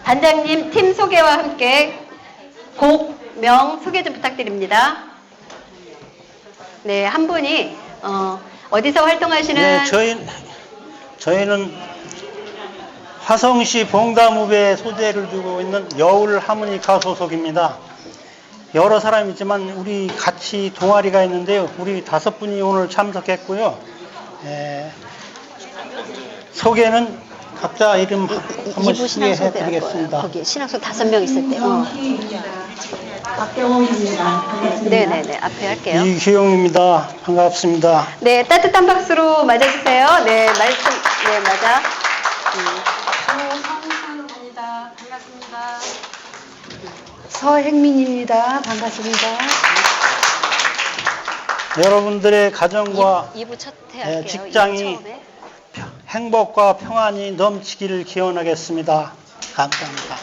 단장님 팀 소개와 함께 곡명 소개 좀 부탁드립니다. 네, 한 분이 어디서 활동하시는? 네, 저희는 화성시 봉담읍에 소재를 두고 있는 여울 하모니카 소속입니다. 여러 사람이지만 우리 같이 동아리가 있는데요. 우리 5분이 오늘 참석했고요. 소개는 각자 이름 한 번씩 소개해드리겠습니다. 거기 신학소 5명 있을 때. 박경호입니다. 네네네, 앞에 할게요. 이규용입니다. 반갑습니다. 네, 따뜻한 박수로 맞아주세요. 네, 말씀, 네, 맞아. 조성순입니다. 반갑습니다. 서행민입니다. 반갑습니다. 여러분들의 가정과 2부 첫 해할게요. 직장이 행복과 평안이 넘치기를 기원하겠습니다. 감사합니다.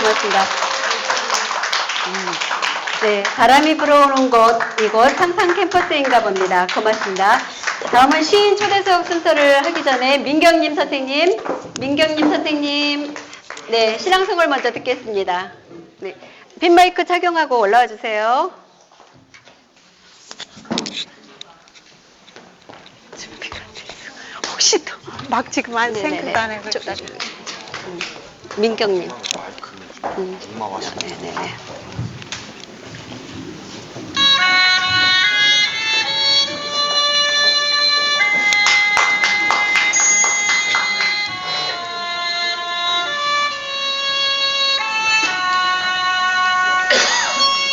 고맙습니다. 네, 바람이 불어오는 곳, 이곳 상상 캠퍼스인가 봅니다. 고맙습니다. 다음은 시인 초대 수업 순서를 하기 전에 민경님 선생님, 네, 신앙송을 먼저 듣겠습니다. 네, 빈 마이크 착용하고 올라와 주세요. 혹시 또 막 지금 안 네네네. 생각도 안 해고 민경님. 엄마 와서 네네네.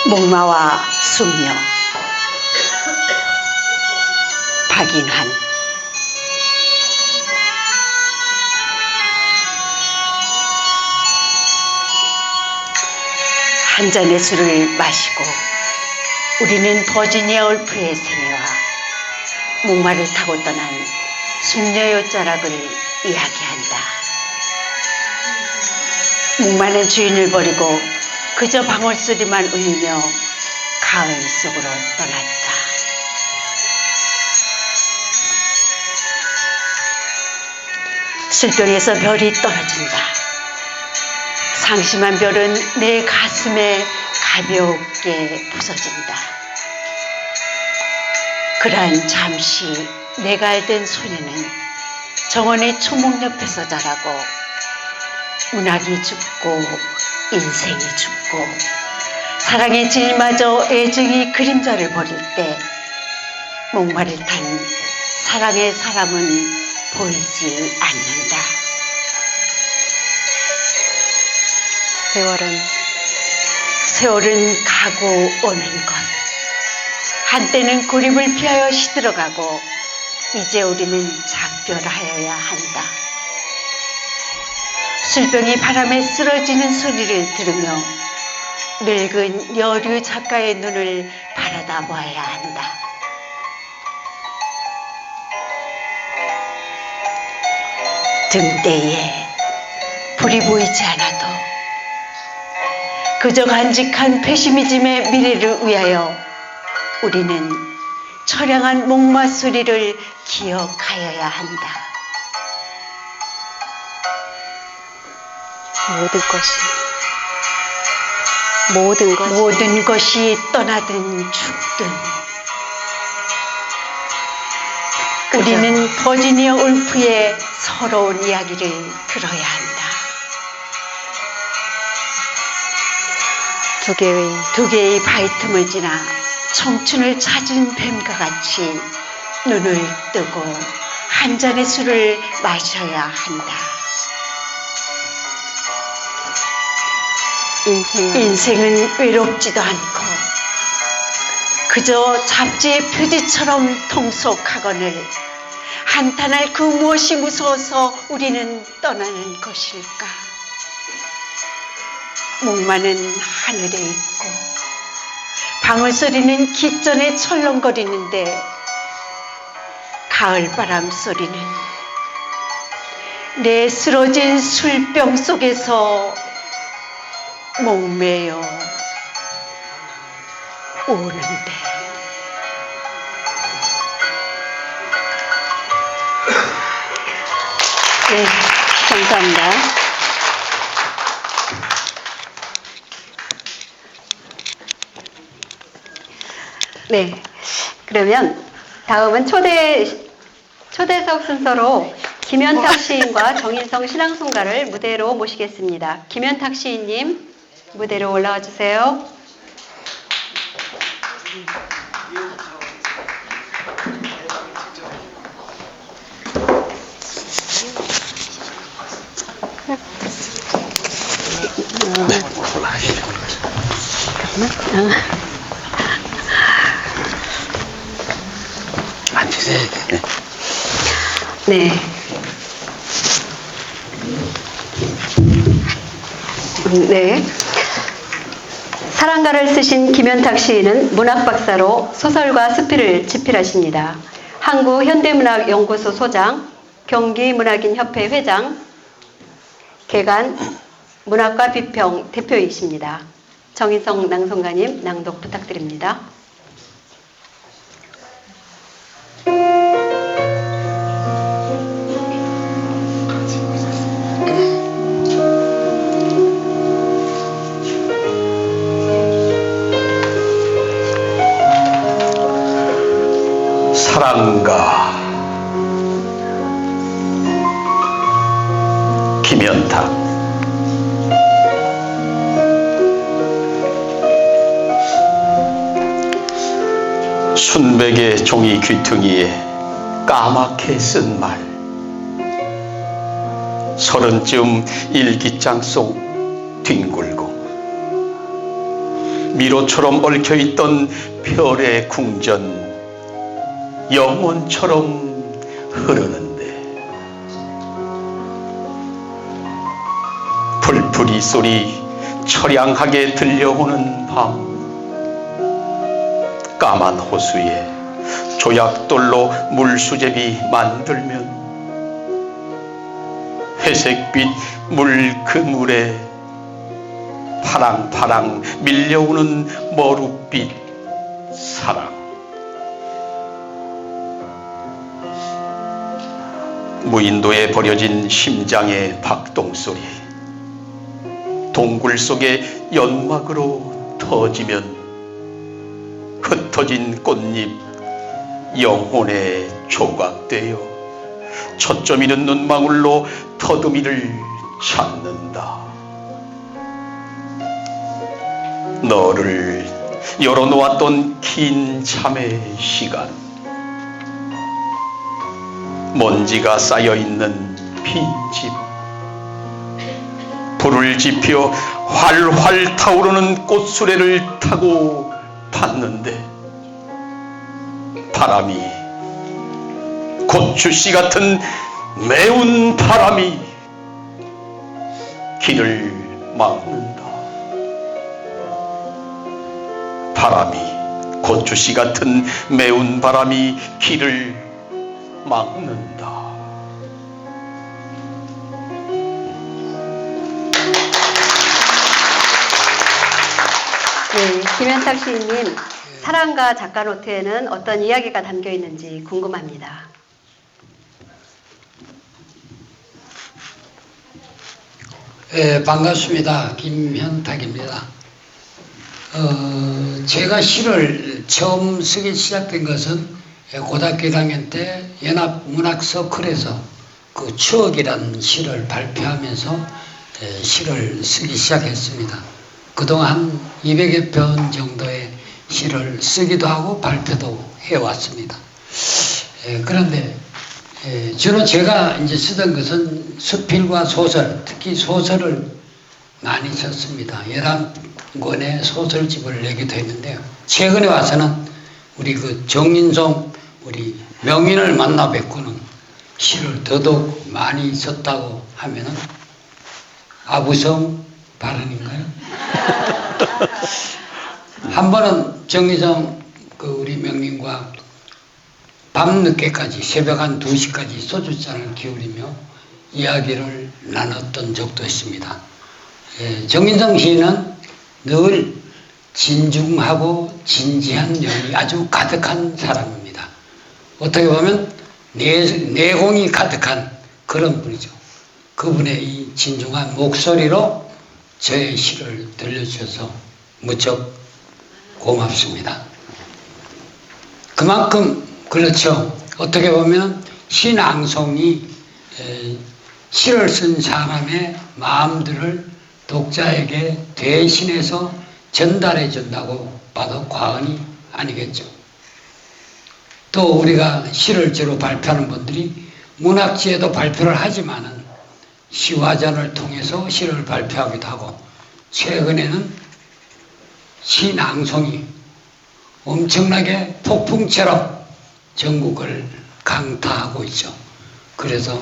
목마와 숙녀 박인환. 한 잔의 술을 마시고 우리는 버지니아 울프의 생애와 목마를 타고 떠난 숙녀의 자락을 이야기한다. 목마는 주인을 버리고 그저 방울소리만 울리며 가을 속으로 떠났다. 술병에서 별이 떨어진다. 상심한 별은 내 가슴에 가볍게 부서진다. 그러한 잠시 내가 알던 소녀는 정원의 초목 옆에서 자라고 문학이 죽고 인생이 죽고 사랑의 질마저 애증이 그림자를 버릴 때 목마를 탄 사랑의 사람은 보이지 않는다. 세월은 가고 오는 것. 한때는 고립을 피하여 시들어가고 이제 우리는 작별하여야 한다. 술병이 바람에 쓰러지는 소리를 들으며 늙은 여류 작가의 눈을 바라다 봐야 한다. 등대에 불이 보이지 않아도 그저 간직한 페시미즘의 미래를 위하여 우리는 처량한 목마 소리를 기억하여야 한다. 모든 것이 떠나든 죽든 우리는 버지니아 울프의 서러운 이야기를 들어야 한다. 두 개의 바위 틈을 지나 청춘을 찾은 뱀과 같이 눈을 뜨고 한 잔의 술을 마셔야 한다. 인생은 외롭지도 않고 그저 잡지의 표지처럼 통속하거늘 한탄할 그 무엇이 무서워서 우리는 떠나는 것일까? 목마는 하늘에 있고 방울소리는 깃전에 철렁거리는데 가을바람 소리는 내 쓰러진 술병 속에서 목매여 오는데. 네, 감사합니다. 네, 그러면 다음은 초대석 순서로 김현탁 시인과 정인성 신앙송가를 무대로 모시겠습니다. 김현탁 시인님 무대로 올라와 주세요. 앉으세요. 네. 네. 사랑가를 쓰신 김현탁 시인은 문학박사로 소설과 수필을 집필하십니다. 한국현대문학연구소 소장, 경기문학인협회 회장, 개간 문학과 비평 대표이십니다. 정인성 낭송가님 낭독 부탁드립니다. 사랑가 김현탁. 순백의 종이 귀퉁이에 까맣게 쓴 말, 서른쯤 일기장 속 뒹굴고 미로처럼 얽혀있던 별의 궁전 영혼처럼 흐르는데, 불풀이 소리 처량하게 들려오는 밤, 까만 호수에 조약돌로 물수제비 만들면 회색빛 물 그물에 파랑파랑 밀려오는 머루빛 사랑. 무인도에 버려진 심장의 박동소리, 동굴 속의 연막으로 터지면 흩어진 꽃잎 영혼에 조각되어 초점 잃은 눈망울로 더듬이를 찾는다. 너를 열어놓았던 긴 잠의 시간, 먼지가 쌓여있는 빈집, 불을 지펴 활활 타오르는 꽃수레를 타고 봤는데 바람이, 고추씨 같은 매운 바람이 길을 막는다. 바람이, 고추씨 같은 매운 바람이 길을 막는다. 네, 김현탁 시인님, 사랑가 작가 노트에는 어떤 이야기가 담겨 있는지 궁금합니다. 네, 반갑습니다. 김현탁입니다. 제가 시를 처음 쓰기 시작된 것은 고등학교 1학년 때 연합문학서클에서 그 추억이라는 시를 발표하면서 시를 쓰기 시작했습니다. 그동안 200여 편 정도의 시를 쓰기도 하고 발표도 해왔습니다. 그런데 주로 제가 이제 쓰던 것은 수필과 소설, 특히 소설을 많이 썼습니다. 11권의 소설집을 내기도 했는데요. 최근에 와서는 우리 그 정인송 우리 명인을 만나 뵙고는 시를 더더욱 많이 썼다고 하면은 아부성 발언인가요? 한 번은 정인송 그 우리 명인과 밤늦게까지 새벽 한 2시까지 소주잔을 기울이며 이야기를 나눴던 적도 있습니다. 정인성 시인은 늘 진중하고 진지한 면이 아주 가득한 사람입니다. 어떻게 보면 내공이 가득한 그런 분이죠. 그분의 이 진중한 목소리로 저의 시를 들려주셔서 무척 고맙습니다. 그만큼 그렇죠. 어떻게 보면 시낭송이 시를 쓴 사람의 마음들을 독자에게 대신해서 전달해 준다고 봐도 과언이 아니겠죠. 또 우리가 시를 주로 발표하는 분들이 문학지에도 발표를 하지만은 시화전을 통해서 시를 발표하기도 하고, 최근에는 시낭송이 엄청나게 폭풍처럼 전국을 강타하고 있죠. 그래서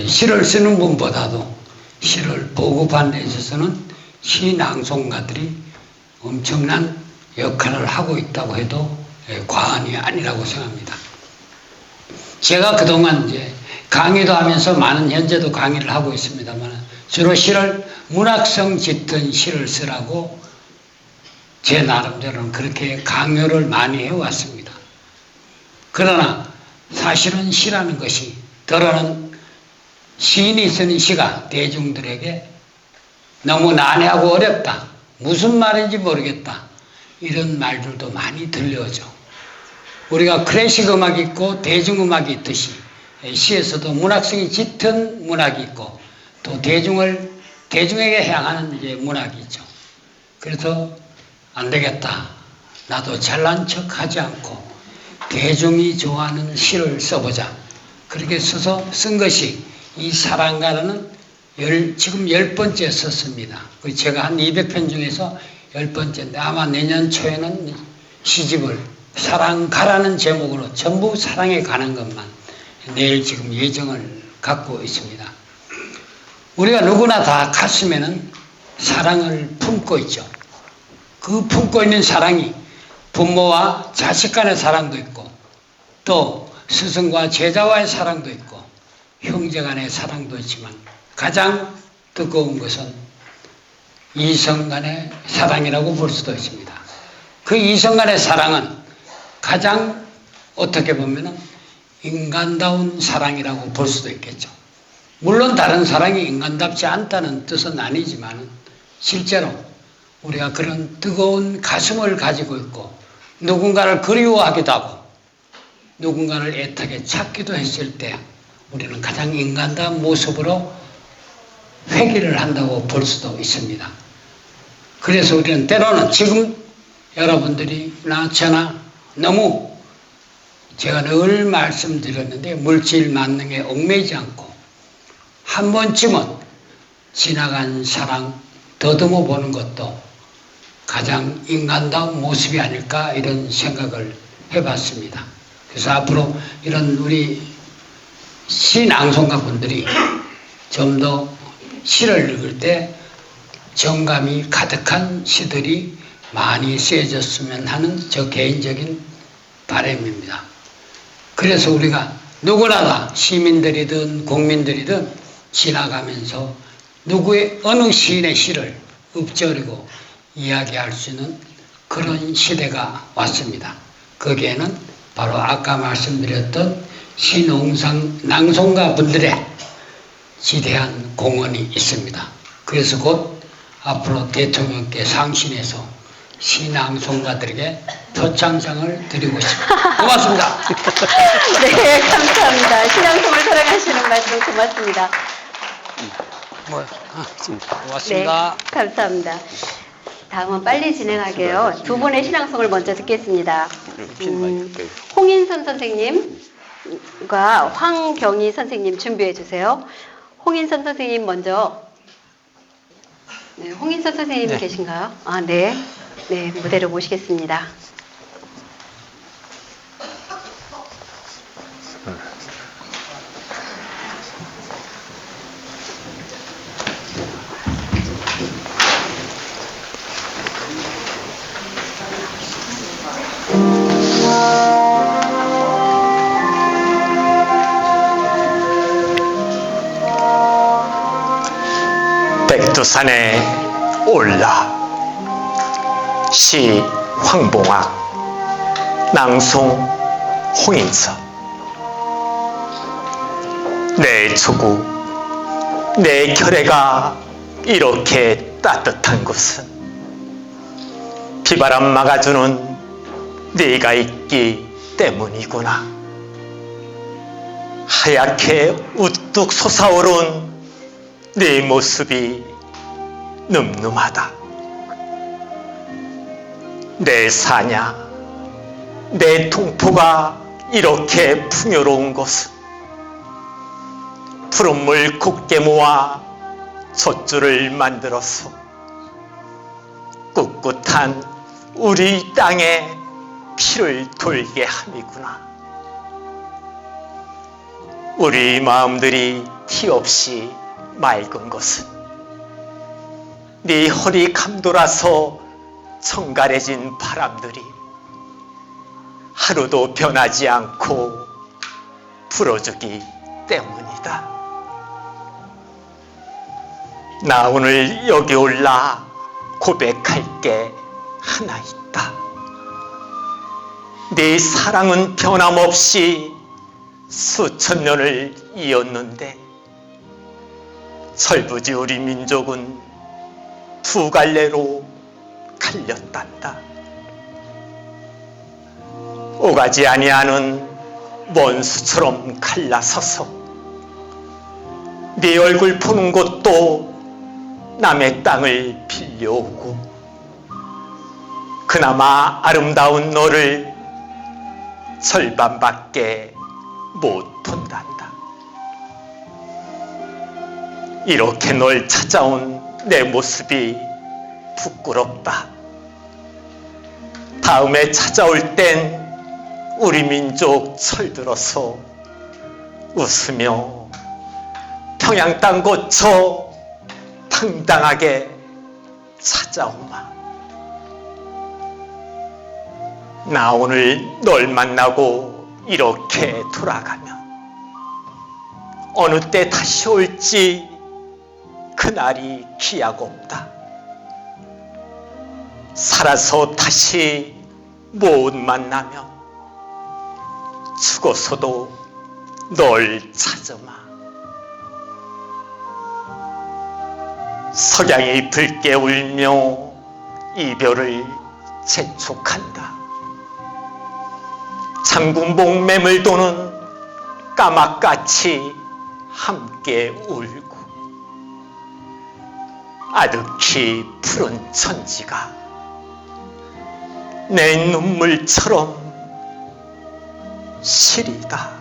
시를 쓰는 분보다도 시를 보급하는 데 있어서는 시낭송가들이 엄청난 역할을 하고 있다고 해도 과언이 아니라고 생각합니다. 제가 그동안 이제 강의도 하면서 현재도 강의를 하고 있습니다만 주로 시를 문학성 짙은 시를 쓰라고 제 나름대로는 그렇게 강요를 많이 해왔습니다. 그러나 사실은 시라는 것이 때로는 시인이 쓰는 시가 대중들에게 너무 난해하고 어렵다, 무슨 말인지 모르겠다, 이런 말들도 많이 들려오죠. 우리가 클래식 음악이 있고 대중음악이 있듯이 시에서도 문학성이 짙은 문학이 있고 또 대중에게 향하는 이제 문학이 있죠. 그래서 안 되겠다, 나도 잘난 척 하지 않고 대중이 좋아하는 시를 써보자. 그렇게 써서 쓴 것이 이 사랑가라는 지금 10번째 썼습니다. 제가 한 200편 중에서 10번째인데 아마 내년 초에는 시집을 사랑가라는 제목으로 전부 사랑에 관한 것만 내일 지금 예정을 갖고 있습니다. 우리가 누구나 다 가슴에는 사랑을 품고 있죠. 그 품고 있는 사랑이 부모와 자식 간의 사랑도 있고 또 스승과 제자와의 사랑도 있고 형제 간의 사랑도 있지만 가장 뜨거운 것은 이성 간의 사랑이라고 볼 수도 있습니다. 그 이성 간의 사랑은 가장 어떻게 보면 인간다운 사랑이라고 볼 수도 있겠죠. 물론 다른 사랑이 인간답지 않다는 뜻은 아니지만 실제로 우리가 그런 뜨거운 가슴을 가지고 있고 누군가를 그리워하기도 하고 누군가를 애타게 찾기도 했을 때 우리는 가장 인간다운 모습으로 회귀를 한다고 볼 수도 있습니다. 그래서 우리는 때로는 지금 여러분들이나 저나 너무 제가 늘 말씀드렸는데 물질 만능에 얽매이지 않고 한 번쯤은 지나간 사랑 더듬어 보는 것도 가장 인간다운 모습이 아닐까 이런 생각을 해봤습니다. 그래서 앞으로 이런 우리 시낭송가분들이 좀 더 시를 읽을 때 정감이 가득한 시들이 많이 쓰여졌으면 하는 저 개인적인 바람입니다. 그래서 우리가 누구나 다 시민들이든 국민들이든 지나가면서 누구의 어느 시인의 시를 읊조리고 이야기할 수 있는 그런 시대가 왔습니다. 거기에는 바로 아까 말씀드렸던 시낭송가 분들의 지대한 공헌이 있습니다. 그래서 곧 앞으로 대통령께 상신해서 시낭송가들에게 표창장을 드리고 싶습니다. 고맙습니다. 네, 감사합니다. 신앙송을 사랑하시는 말씀 고맙습니다. 고맙습니다. 네, 감사합니다. 다음은 빨리 진행하게요. 두 분의 신앙송을 먼저 듣겠습니다. 홍인선 선생님과 황경희 선생님 준비해 주세요. 홍인선 선생님 먼저. 네, 홍인선 선생님 계신가요? 아, 네. 네, 무대로 모시겠습니다. 백두산에 올라. 시 황봉학, 낭송 홍인선. 내 초구, 내 결애가 이렇게 따뜻한 곳은 비바람 막아주는 네가 있기 때문이구나. 하얗게 우뚝 솟아오른 네 모습이 늠름하다. 내 사냐, 내 동포가 이렇게 풍요로운 곳은 푸른 물 곱게 모아 젖줄을 만들어서 꿋꿋한 우리 땅에 피를 돌게 함이구나. 우리 마음들이 티 없이 맑은 것은 네 허리 감돌아서 청갈해진 바람들이 하루도 변하지 않고 불어주기 때문이다. 나 오늘 여기 올라 고백할 게 하나 있다. 네 사랑은 변함없이 수천 년을 이었는데 철부지 우리 민족은 두 갈래로 갈렸단다. 오가지 아니하는 원수처럼 갈라서서 네 얼굴 보는 것도 남의 땅을 빌려오고 그나마 아름다운 너를 절반밖에 못 본단다. 이렇게 널 찾아온 내 모습이 부끄럽다. 다음에 찾아올 땐 우리 민족 철들어서 웃으며 평양 땅 거쳐 당당하게 찾아오마. 나 오늘 널 만나고 이렇게 돌아가면 어느 때 다시 올지 그날이 기약없다. 살아서 다시 못 만나면 죽어서도 널 찾아마. 석양이 붉게 울며 이별을 재촉한다. 장군봉 매물 도는 까마같이 함께 울고 아득히 푸른 천지가 내 눈물처럼 시리다.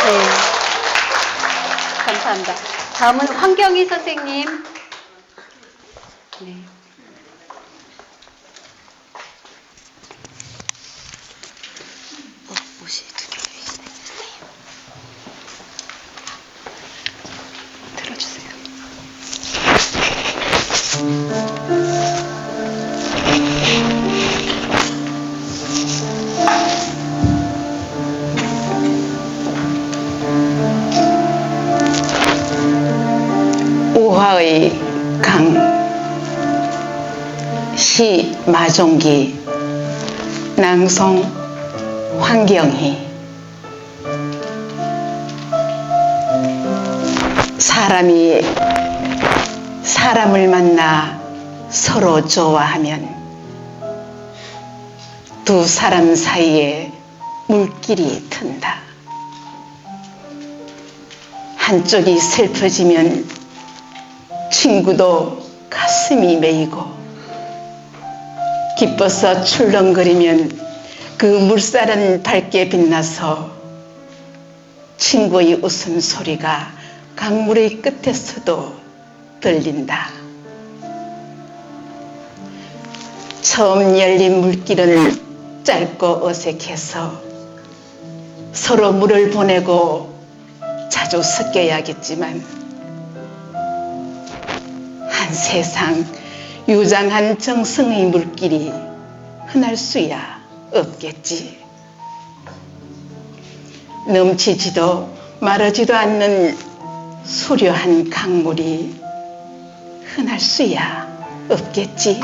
네. 감사합니다. 다음은 황경희 선생님. 네. 들어주세요. 우화의 강 시 마종기 낭송 황경희. 사람이 사람을 만나 서로 좋아하면 두 사람 사이에 물길이 튼다. 한쪽이 슬퍼지면 친구도 가슴이 메이고 기뻐서 출렁거리면 그 물살은 밝게 빛나서 친구의 웃음소리가 강물의 끝에서도 들린다. 처음 열린 물길은 짧고 어색해서 서로 물을 보내고 자주 섞여야겠지만 한 세상 유장한 정성의 물길이 흔할 수야 없겠지. 넘치지도 마르지도 않는 수려한 강물이 흔할 수야 없겠지.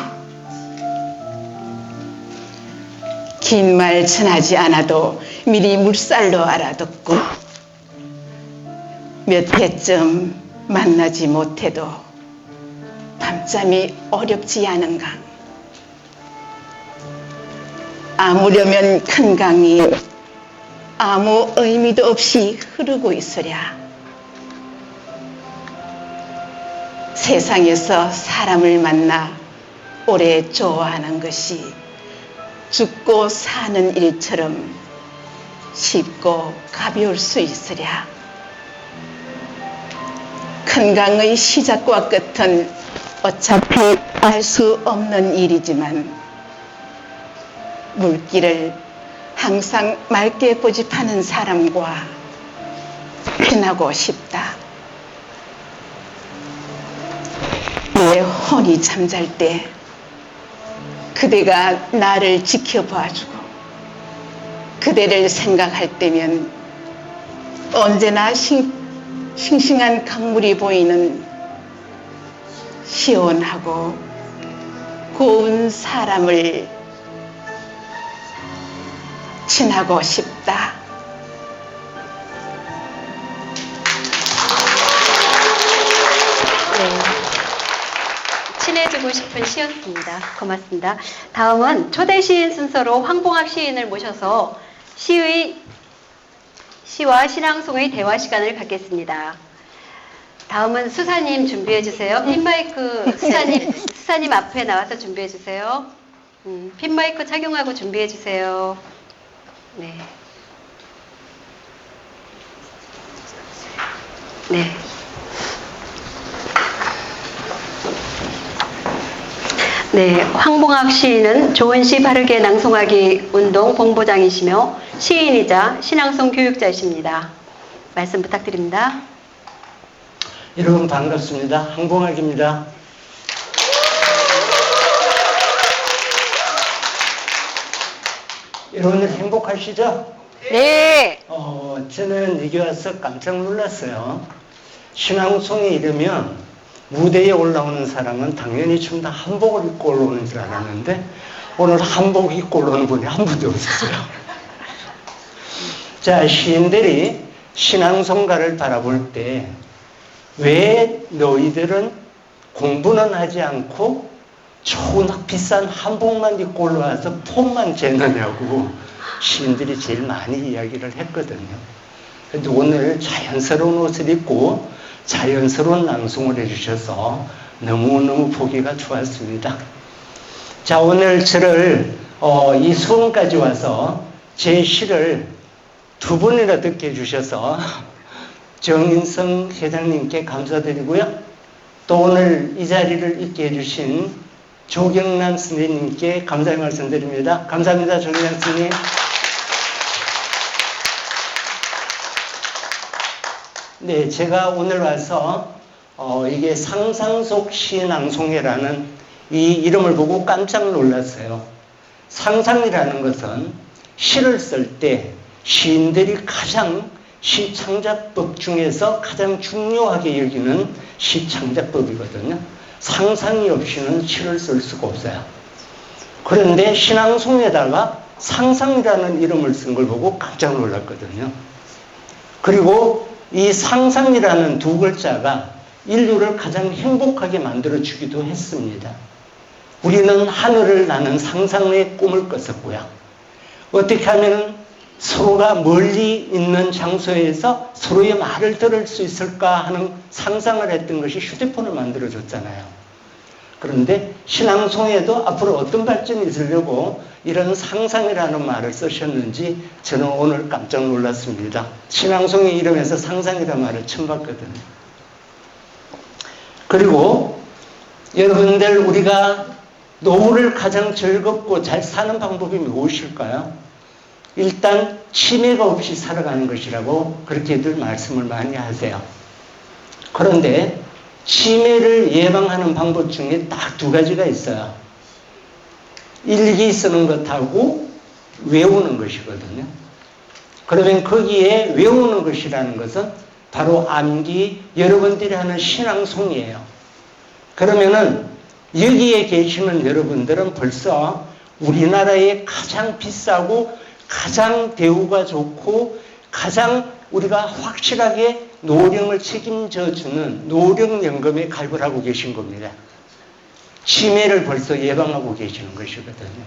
긴 말 전하지 않아도 미리 물살로 알아듣고 몇 해쯤 만나지 못해도 밤잠이 어렵지 않은 강. 아무려면 큰 강이 아무 의미도 없이 흐르고 있으랴. 세상에서 사람을 만나 오래 좋아하는 것이 죽고 사는 일처럼 쉽고 가벼울 수 있으랴. 큰 강의 시작과 끝은 어차피 알 수 없는 일이지만 물길을 항상 맑게 고집하는 사람과 편하고 싶다. 내 혼이 잠잘 때 그대가 나를 지켜봐주고 그대를 생각할 때면 언제나 싱싱한 강물이 보이는 시원하고 고운 사람을 친하고 싶다. 네. 친해지고 싶은 시였습니다. 고맙습니다. 다음은 초대 시인 순서로 황봉학 시인을 모셔서 시와 신앙송의 대화 시간을 갖겠습니다. 다음은 수사님 준비해 주세요. 핀마이크 수사님 앞에 나와서 준비해 주세요. 핀마이크 착용하고 준비해 주세요. 네. 네. 네, 황봉학 시인은 좋은 시 바르게 낭송하기 운동 본부장이시며 시인이자 신앙송 교육자이십니다. 말씀 부탁드립니다. 여러분 반갑습니다. 황봉학입니다. 여러분들 행복하시죠? 네. 저는 여기 와서 깜짝 놀랐어요. 신앙송에 이르면 무대에 올라오는 사람은 당연히 좀 다 한복을 입고 올라오는 줄 알았는데 오늘 한복 입고 올라오는 분이 한 분도 없었어요. 자, 시인들이 신앙송가를 바라볼 때 왜 너희들은 공부는 하지 않고 좋은 비싼 한복만 입고 올라와서 폼만 재느냐고 시인들이 제일 많이 이야기를 했거든요. 근데 오늘 자연스러운 옷을 입고 자연스러운 낭송을 해주셔서 너무너무 보기가 좋았습니다. 자, 오늘 저를 이 수원까지 와서 제 시를 두 번이나 듣게 해주셔서 정인성 회장님께 감사드리고요. 또 오늘 이 자리를 있게 해주신 조경란 선생님께 감사의 말씀드립니다. 감사합니다, 조경란 선생님. 네, 제가 오늘 와서 이게 상상 속 시낭송회라는 이 이름을 보고 깜짝 놀랐어요. 상상이라는 것은 시를 쓸 때 시인들이 가장 시 창작법 중에서 가장 중요하게 여기는 시 창작법이거든요. 상상이 없이는 시를 쓸 수가 없어요. 그런데 신앙송에다가 상상이라는 이름을 쓴 걸 보고 깜짝 놀랐거든요. 그리고 이 상상이라는 두 글자가 인류를 가장 행복하게 만들어주기도 했습니다. 우리는 하늘을 나는 상상의 꿈을 꿨었고요. 어떻게 하면 서로가 멀리 있는 장소에서 서로의 말을 들을 수 있을까 하는 상상을 했던 것이 휴대폰을 만들어줬잖아요. 그런데 신앙송에도 앞으로 어떤 발전이 있으려고 이런 상상이라는 말을 쓰셨는지 저는 오늘 깜짝 놀랐습니다. 신앙송의 이름에서 상상이라는 말을 처음 봤거든요. 그리고 여러분들 우리가 노후를 가장 즐겁고 잘 사는 방법이 무엇일까요? 일단 치매가 없이 살아가는 것이라고 그렇게들 말씀을 많이 하세요. 그런데 치매를 예방하는 방법 중에 딱 두 가지가 있어요. 일기 쓰는 것하고 외우는 것이거든요. 그러면 거기에 외우는 것이라는 것은 바로 암기 여러분들이 하는 신앙송이에요. 그러면은 여기에 계시는 여러분들은 벌써 우리나라의 가장 비싸고 가장 대우가 좋고 가장 우리가 확실하게 노령을 책임져주는 노령연금에 가입을 하고 계신 겁니다. 치매를 벌써 예방하고 계시는 것이거든요.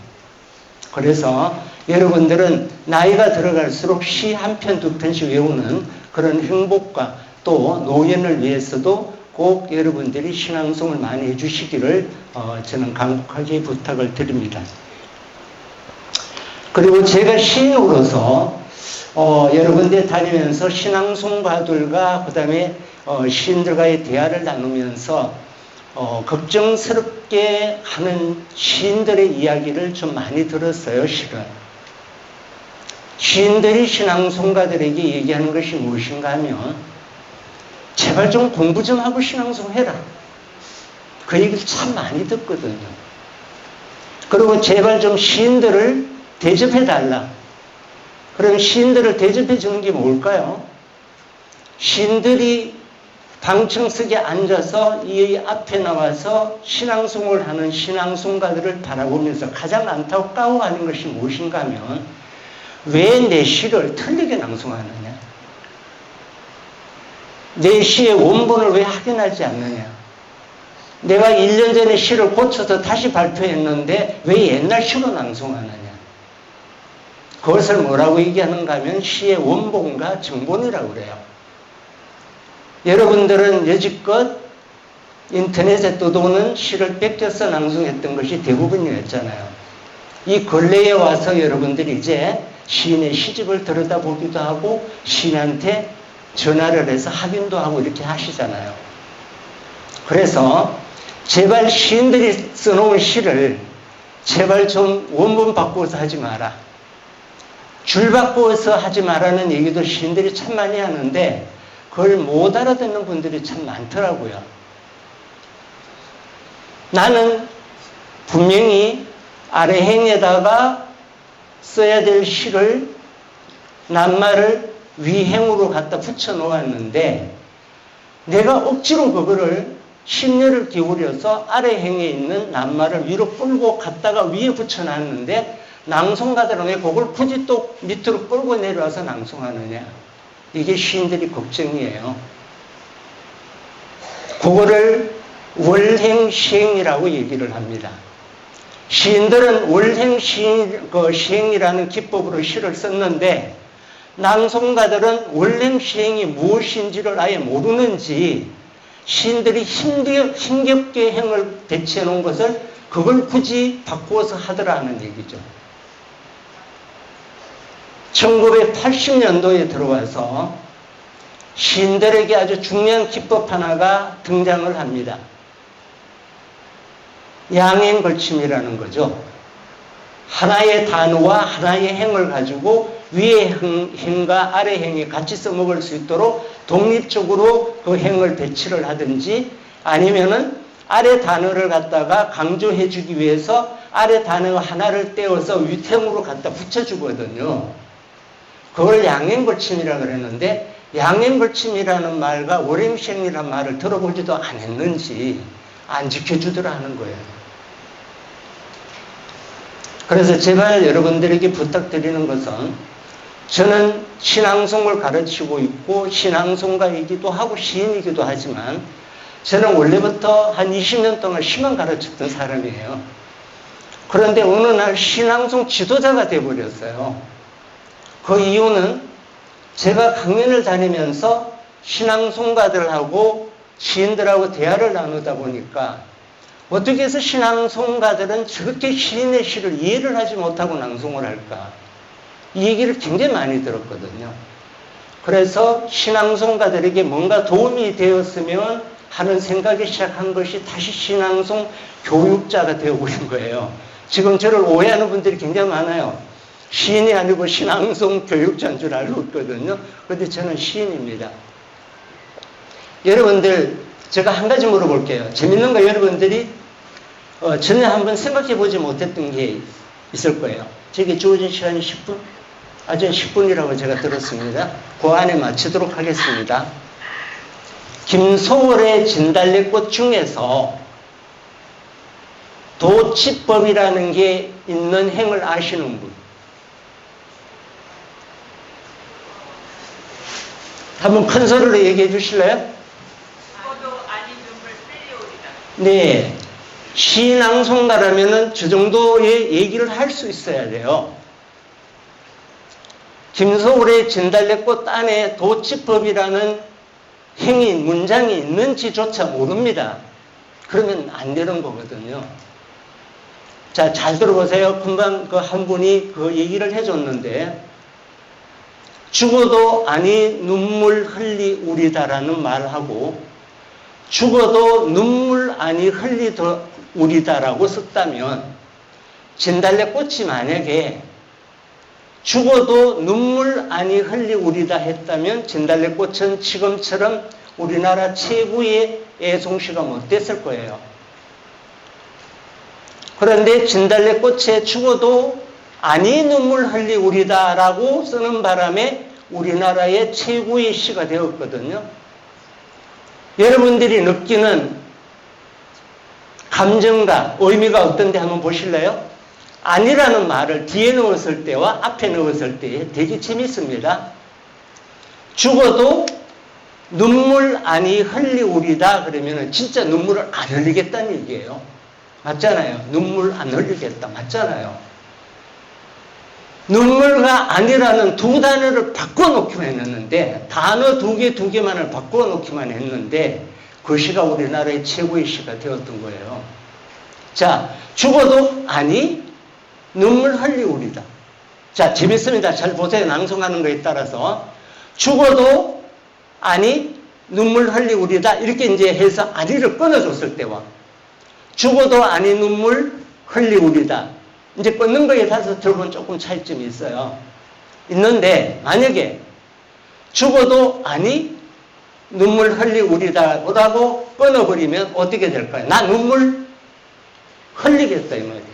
그래서 여러분들은 나이가 들어갈수록 시 한 편 두 편씩 외우는 그런 행복과 또 노년을 위해서도 꼭 여러분들이 신앙송을 많이 해주시기를 저는 간곡하게 부탁을 드립니다. 그리고 제가 시인으로서 여러분들 다니면서 신앙송가들과 그 다음에 시인들과의 대화를 나누면서 걱정스럽게 하는 시인들의 이야기를 좀 많이 들었어요, 실은. 시인들이 신앙송가들에게 얘기하는 것이 무엇인가 하면 제발 좀 공부 좀 하고 신앙송 해라. 그 얘기를 참 많이 듣거든요. 그리고 제발 좀 시인들을 대접해달라. 그럼 시인들을 대접해 주는 게 뭘까요? 시인들이 방청석에 앉아서 이 앞에 나와서 신앙송을 하는 신앙송가들을 바라보면서 가장 안타까워하는 것이 무엇인가 하면 왜 내 시를 틀리게 낭송하느냐? 내 시의 원본을 왜 확인하지 않느냐? 내가 1년 전에 시를 고쳐서 다시 발표했는데 왜 옛날 시로 낭송하느냐? 그것을 뭐라고 얘기하는가 하면 시의 원본과 정본이라고 그래요. 여러분들은 여지껏 인터넷에 떠도는 시를 뺏겨서 낭송했던 것이 대부분이었잖아요. 이 근래에 와서 여러분들이 이제 시인의 시집을 들여다보기도 하고 시인한테 전화를 해서 확인도 하고 이렇게 하시잖아요. 그래서 제발 시인들이 써놓은 시를 제발 좀 원본 바꾸어서 하지 마라. 줄 바꾸어서 하지 마라는 얘기도 시인들이 참 많이 하는데 그걸 못 알아듣는 분들이 참 많더라고요. 나는 분명히 아래행에다가 써야 될 시를 낱말을 위행으로 갖다 붙여 놓았는데 내가 억지로 그거를 심려를 기울여서 아래행에 있는 낱말을 위로 끌고 갔다가 위에 붙여 놨는데 낭송가들은 왜 그걸 굳이 또 밑으로 끌고 내려와서 낭송하느냐. 이게 시인들이 걱정이에요. 그거를 월행시행이라고 얘기를 합니다. 시인들은 월행시행이라는 기법으로 시를 썼는데 낭송가들은 월행시행이 무엇인지를 아예 모르는지 시인들이 힘겹게 행을 배치해 놓은 것을 그걸 굳이 바꾸어서 하더라는 얘기죠. 1980년도에 들어와서 시인들에게 아주 중요한 기법 하나가 등장을 합니다. 양행걸침이라는 거죠. 하나의 단어와 하나의 행을 가지고 위의 행과 아래 행이 같이 써먹을 수 있도록 독립적으로 그 행을 배치를 하든지 아니면은 아래 단어를 갖다가 강조해 주기 위해서 아래 단어 하나를 떼어서 윗행으로 갖다 붙여주거든요. 그걸 양행걸침이라고 그랬는데 양행걸침이라는 말과 월행시행이라는 말을 들어보지도 않았는지 안 지켜주더라는 거예요. 그래서 제발 여러분들에게 부탁드리는 것은 저는 신앙송을 가르치고 있고 신앙송가이기도 하고 시인이기도 하지만 저는 원래부터 한 20년 동안 시만 가르쳤던 사람이에요. 그런데 어느 날 신앙송 지도자가 되어버렸어요. 그 이유는 제가 강연을 다니면서 신앙송가들하고 시인들하고 대화를 나누다 보니까 어떻게 해서 신앙송가들은 저렇게 시인의 시를 이해를 하지 못하고 낭송을 할까? 이 얘기를 굉장히 많이 들었거든요. 그래서 신앙송가들에게 뭔가 도움이 되었으면 하는 생각이 시작한 것이 다시 신앙송 교육자가 되어버린 거예요. 지금 저를 오해하는 분들이 굉장히 많아요. 시인이 아니고 신앙송 교육자인 줄 알고 있거든요. 그런데 저는 시인입니다. 여러분들 제가 한 가지 물어볼게요. 재밌는 거 여러분들이 전에 한번 생각해 보지 못했던 게 있을 거예요. 제게 주어진 시간이 10분? 아주 10분이라고 제가 들었습니다. 그 안에 마치도록 하겠습니다. 김소월의 진달래꽃 중에서 도치법이라는 게 있는 행을 아시는 분? 한번 큰 소리로 얘기해 주실래요? 네. 시낭송가라면은 저 정도의 얘기를 할 수 있어야 돼요. 김소월의 진달래꽃 안에 도치법이라는 행위, 문장이 있는지조차 모릅니다. 그러면 안 되는 거거든요. 자, 잘 들어보세요. 금방 그 한 분이 그 얘기를 해줬는데, 죽어도 아니 눈물 흘리 우리다라는 말하고, 죽어도 눈물 아니 흘리더 우리다라고 썼다면, 진달래꽃이 만약에 죽어도 눈물 아니 흘리 우리다 했다면 진달래꽃은 지금처럼 우리나라 최고의 애송시가 못 됐을 거예요. 그런데 진달래꽃에 죽어도 아니 눈물 흘리 우리다라고 쓰는 바람에 우리나라의 최고의 시가 되었거든요. 여러분들이 느끼는 감정과 의미가 어떤데 한번 보실래요? 아니라는 말을 뒤에 넣었을 때와 앞에 넣었을 때 되게 재밌습니다. 죽어도 눈물 아니 흘리우리다 그러면 진짜 눈물을 안 흘리겠다는 얘기예요. 맞잖아요. 눈물 안 흘리겠다. 맞잖아요. 눈물과 아니라는 두 단어를 바꿔놓기만 했는데, 단어 두 개만을 바꿔놓기만 했는데 그 시가 우리나라의 최고의 시가 되었던 거예요. 자, 죽어도 아니 눈물 흘리우리다. 자, 재밌습니다. 잘 보세요. 낭송하는 거에 따라서. 죽어도 아니 눈물 흘리우리다. 이렇게 이제 해서 아니를 끊어줬을 때와 죽어도 아니 눈물 흘리우리다. 이제 끊는 거에 따라서 들어보면 조금 차이점이 있어요. 있는데 만약에 죽어도 아니 눈물 흘리우리다라고 끊어버리면 어떻게 될까요? 나 눈물 흘리겠다 이 말이에요.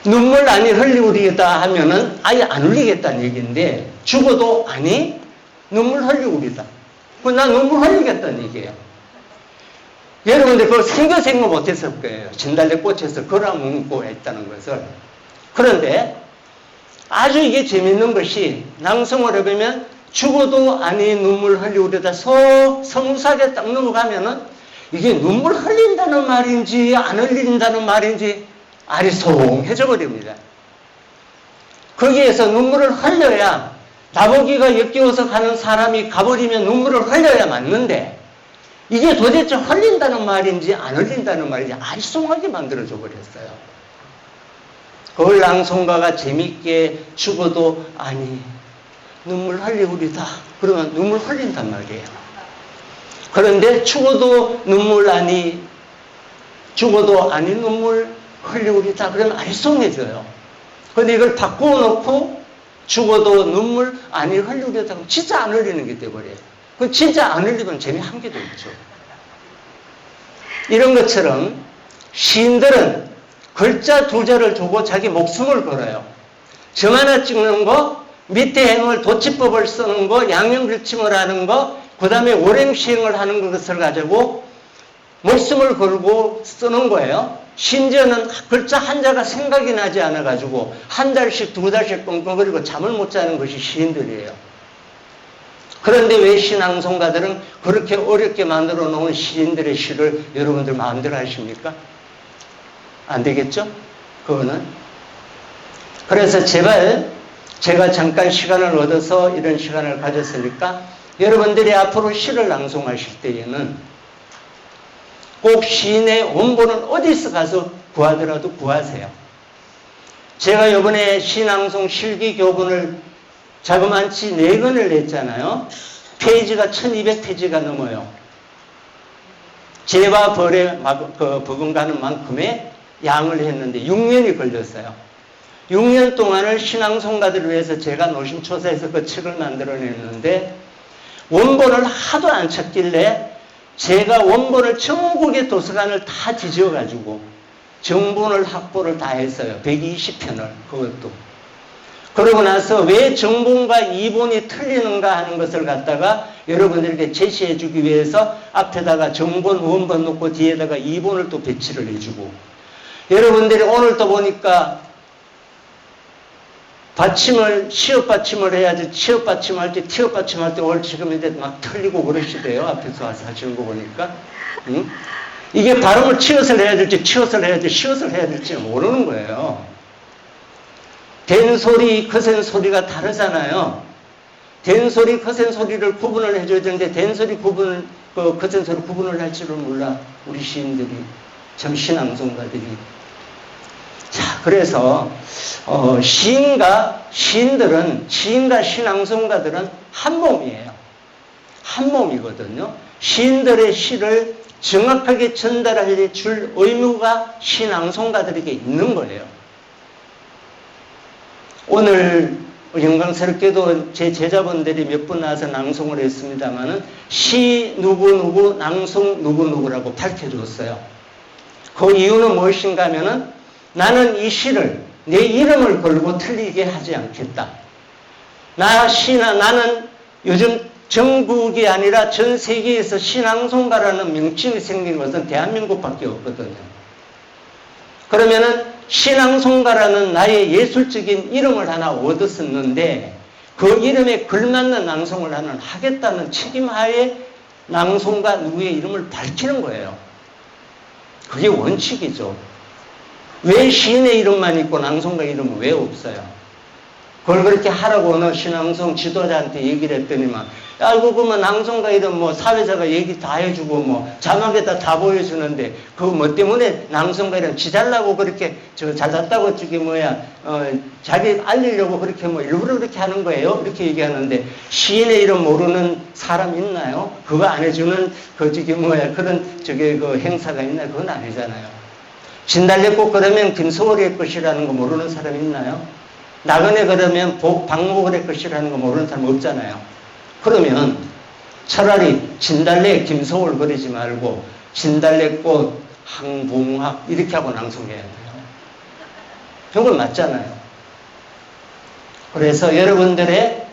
눈물 아니 흘리우리다 하면은 아예 안 흘리겠다는 얘기인데, 죽어도 아니 눈물 흘리우리다. 그럼 나 눈물 흘리겠다는 얘기예요. 여러분들 그걸 생각 못했을 거예요. 진달래꽃에서 걸어 뭉고 했다는 것을. 그런데 아주 이게 재밌는 것이 낭송을 해보면 죽어도 아니 눈물 흘리우리다 성사하게 딱 넘어가면은 이게 눈물 흘린다는 말인지 안 흘린다는 말인지 아리송해져 버립니다. 거기에서 눈물을 흘려야, 나보기가 역겨워서 가는 사람이 가버리면 눈물을 흘려야 맞는데, 이게 도대체 흘린다는 말인지 안 흘린다는 말인지 아리송하게 만들어져 버렸어요. 그걸 낭송가가 재밌게 죽어도 아니 눈물 흘리우리다 그러면 눈물 흘린단 말이에요. 그런데 죽어도 눈물 아니 눈물 흘리우리다 그러면 아리송해져요. 그런데 이걸 바꿔놓고 죽어도 눈물 아니 흘리우리다 그러면 진짜 안 흘리는 게 돼버려요. 그 진짜 안 흘리면 재미 한 개도 없죠. 이런 것처럼 시인들은 글자 두 자를 두고 자기 목숨을 걸어요. 점 하나 찍는 거, 밑에 행을 도치법을 쓰는 거, 양념글침을 하는 거, 그 다음에 오랭시행을 하는 것을 가지고 목숨을 걸고 쓰는 거예요. 심지어는 글자 한자가 생각이 나지 않아가지고 한 달씩 두 달씩 끙끙거리고 잠을 못 자는 것이 시인들이에요. 그런데 왜 시낭송가들은 그렇게 어렵게 만들어 놓은 시인들의 시를 여러분들 마음대로 하십니까? 안 되겠죠? 그거는. 그래서 제발 제가 잠깐 시간을 얻어서 이런 시간을 가졌으니까 여러분들이 앞으로 시를 낭송하실 때에는 꼭 시인의 원본은 어디서 가서 구하더라도 구하세요. 제가 이번에 시낭송 실기 교본을 자그만치 4권을 냈잖아요. 페이지가 1200페이지가 넘어요. 재와 벌에 버금가는 만큼의 양을 했는데 6년이 걸렸어요. 6년 동안을 신앙송가들을 위해서 제가 노심초사해서 그 책을 만들어냈는데 원본을 하도 안 찾길래 제가 원본을 전국의 도서관을 다 뒤져가지고 정본을 확보를 다 했어요. 120편을 그것도. 그러고 나서 왜 정본과 이본이 틀리는가 하는 것을 갖다가 여러분들에게 제시해 주기 위해서 앞에다가 정본, 원본 놓고 뒤에다가 이본을 또 배치를 해주고, 여러분들이 오늘 또 보니까 받침을, 시업 받침을 해야지, 치업 받침할 때, 티업 받침할 때 오늘 지금 이제 막 틀리고 그러시대요. 앞에서 와서 하시는 거 보니까. 응? 이게 발음을 치엇을 해야 될지, 치엇을 해야 될지, 시엇을 해야 될지 모르는 거예요. 된 소리, 거센 소리가 다르잖아요. 된 소리, 거센 소리를 구분을 해줘야 되는데, 된 소리 구분을, 거센 소리 구분을 할 줄은 몰라. 우리 시인들이, 참 신앙송가들이. 자, 그래서, 시인과 신앙송가들은 한 몸이에요. 한 몸이거든요. 시인들의 시를 정확하게 전달해 줄 의무가 신앙송가들에게 있는 거예요. 오늘 영광스럽게도 제 제자분들이 몇 분 나와서 낭송을 했습니다마는 시 누구누구, 낭송 누구누구라고 밝혀줬어요. 그 이유는 무엇인가 하면은 나는 이 시를 내 이름을 걸고 틀리게 하지 않겠다. 나는 요즘 전국이 아니라 전 세계에서 신앙송가라는 명칭이 생긴 것은 대한민국밖에 없거든요. 그러면은 신앙송가라는 나의 예술적인 이름을 하나 얻었었는데 그 이름에 걸맞는 낭송을 나는 하겠다는 책임하에 낭송가 누구의 이름을 밝히는 거예요. 그게 원칙이죠. 왜 시인의 이름만 있고 낭송가 이름은 왜 없어요? 그걸 그렇게 하라고 어느 신앙송 지도자한테 얘기를 했더니만 알고 보면 낭송가 이름 뭐 사회자가 얘기 다 해주고 뭐 자막에다 다 보여주는데 그거 뭐 때문에 낭송가 이름 지달라고 그렇게 저 잘났다고 저기 자기 알리려고 그렇게 뭐 일부러 그렇게 하는 거예요? 이렇게 얘기하는데 시인의 이름 모르는 사람 있나요? 그거 안 해주는 그런 그 행사가 있나요? 그건 아니잖아요. 진달래꽃 그러면 김소월의 것이라는 거 모르는 사람 있나요? 나그네 그러면 박목월의 것이라는 거 모르는 사람 없잖아요. 그러면 차라리 진달래 김소월 그러지 말고 진달래꽃 항봉학 이렇게 하고 낭송해야 돼요. 그건 맞잖아요. 그래서 여러분들의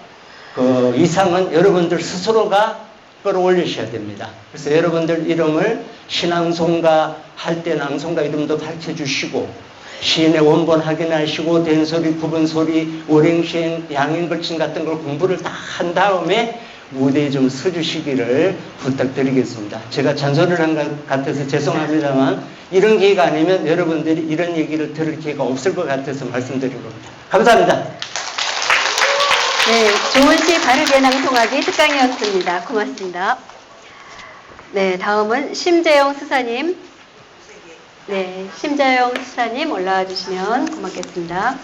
그 이상은 여러분들 스스로가 끌어올리셔야 됩니다. 그래서 여러분들 이름을 신앙송가 할 때 낭송가 이름도 밝혀주시고 시인의 원본 확인하시고 된소리, 구분소리, 오랭시행, 양행걸친 같은 걸 공부를 다 한 다음에 무대에 좀 서주시기를 부탁드리겠습니다. 제가 잔소리를 한 것 같아서 죄송합니다만 이런 기회가 아니면 여러분들이 이런 얘기를 들을 기회가 없을 것 같아서 말씀드린 겁니다. 감사합니다. 네, 좋은 시 바르게 낭송하기 특강이었습니다. 고맙습니다. 네, 다음은 심재영 수사님. 네, 심재영 수사님 올라와 주시면 고맙겠습니다.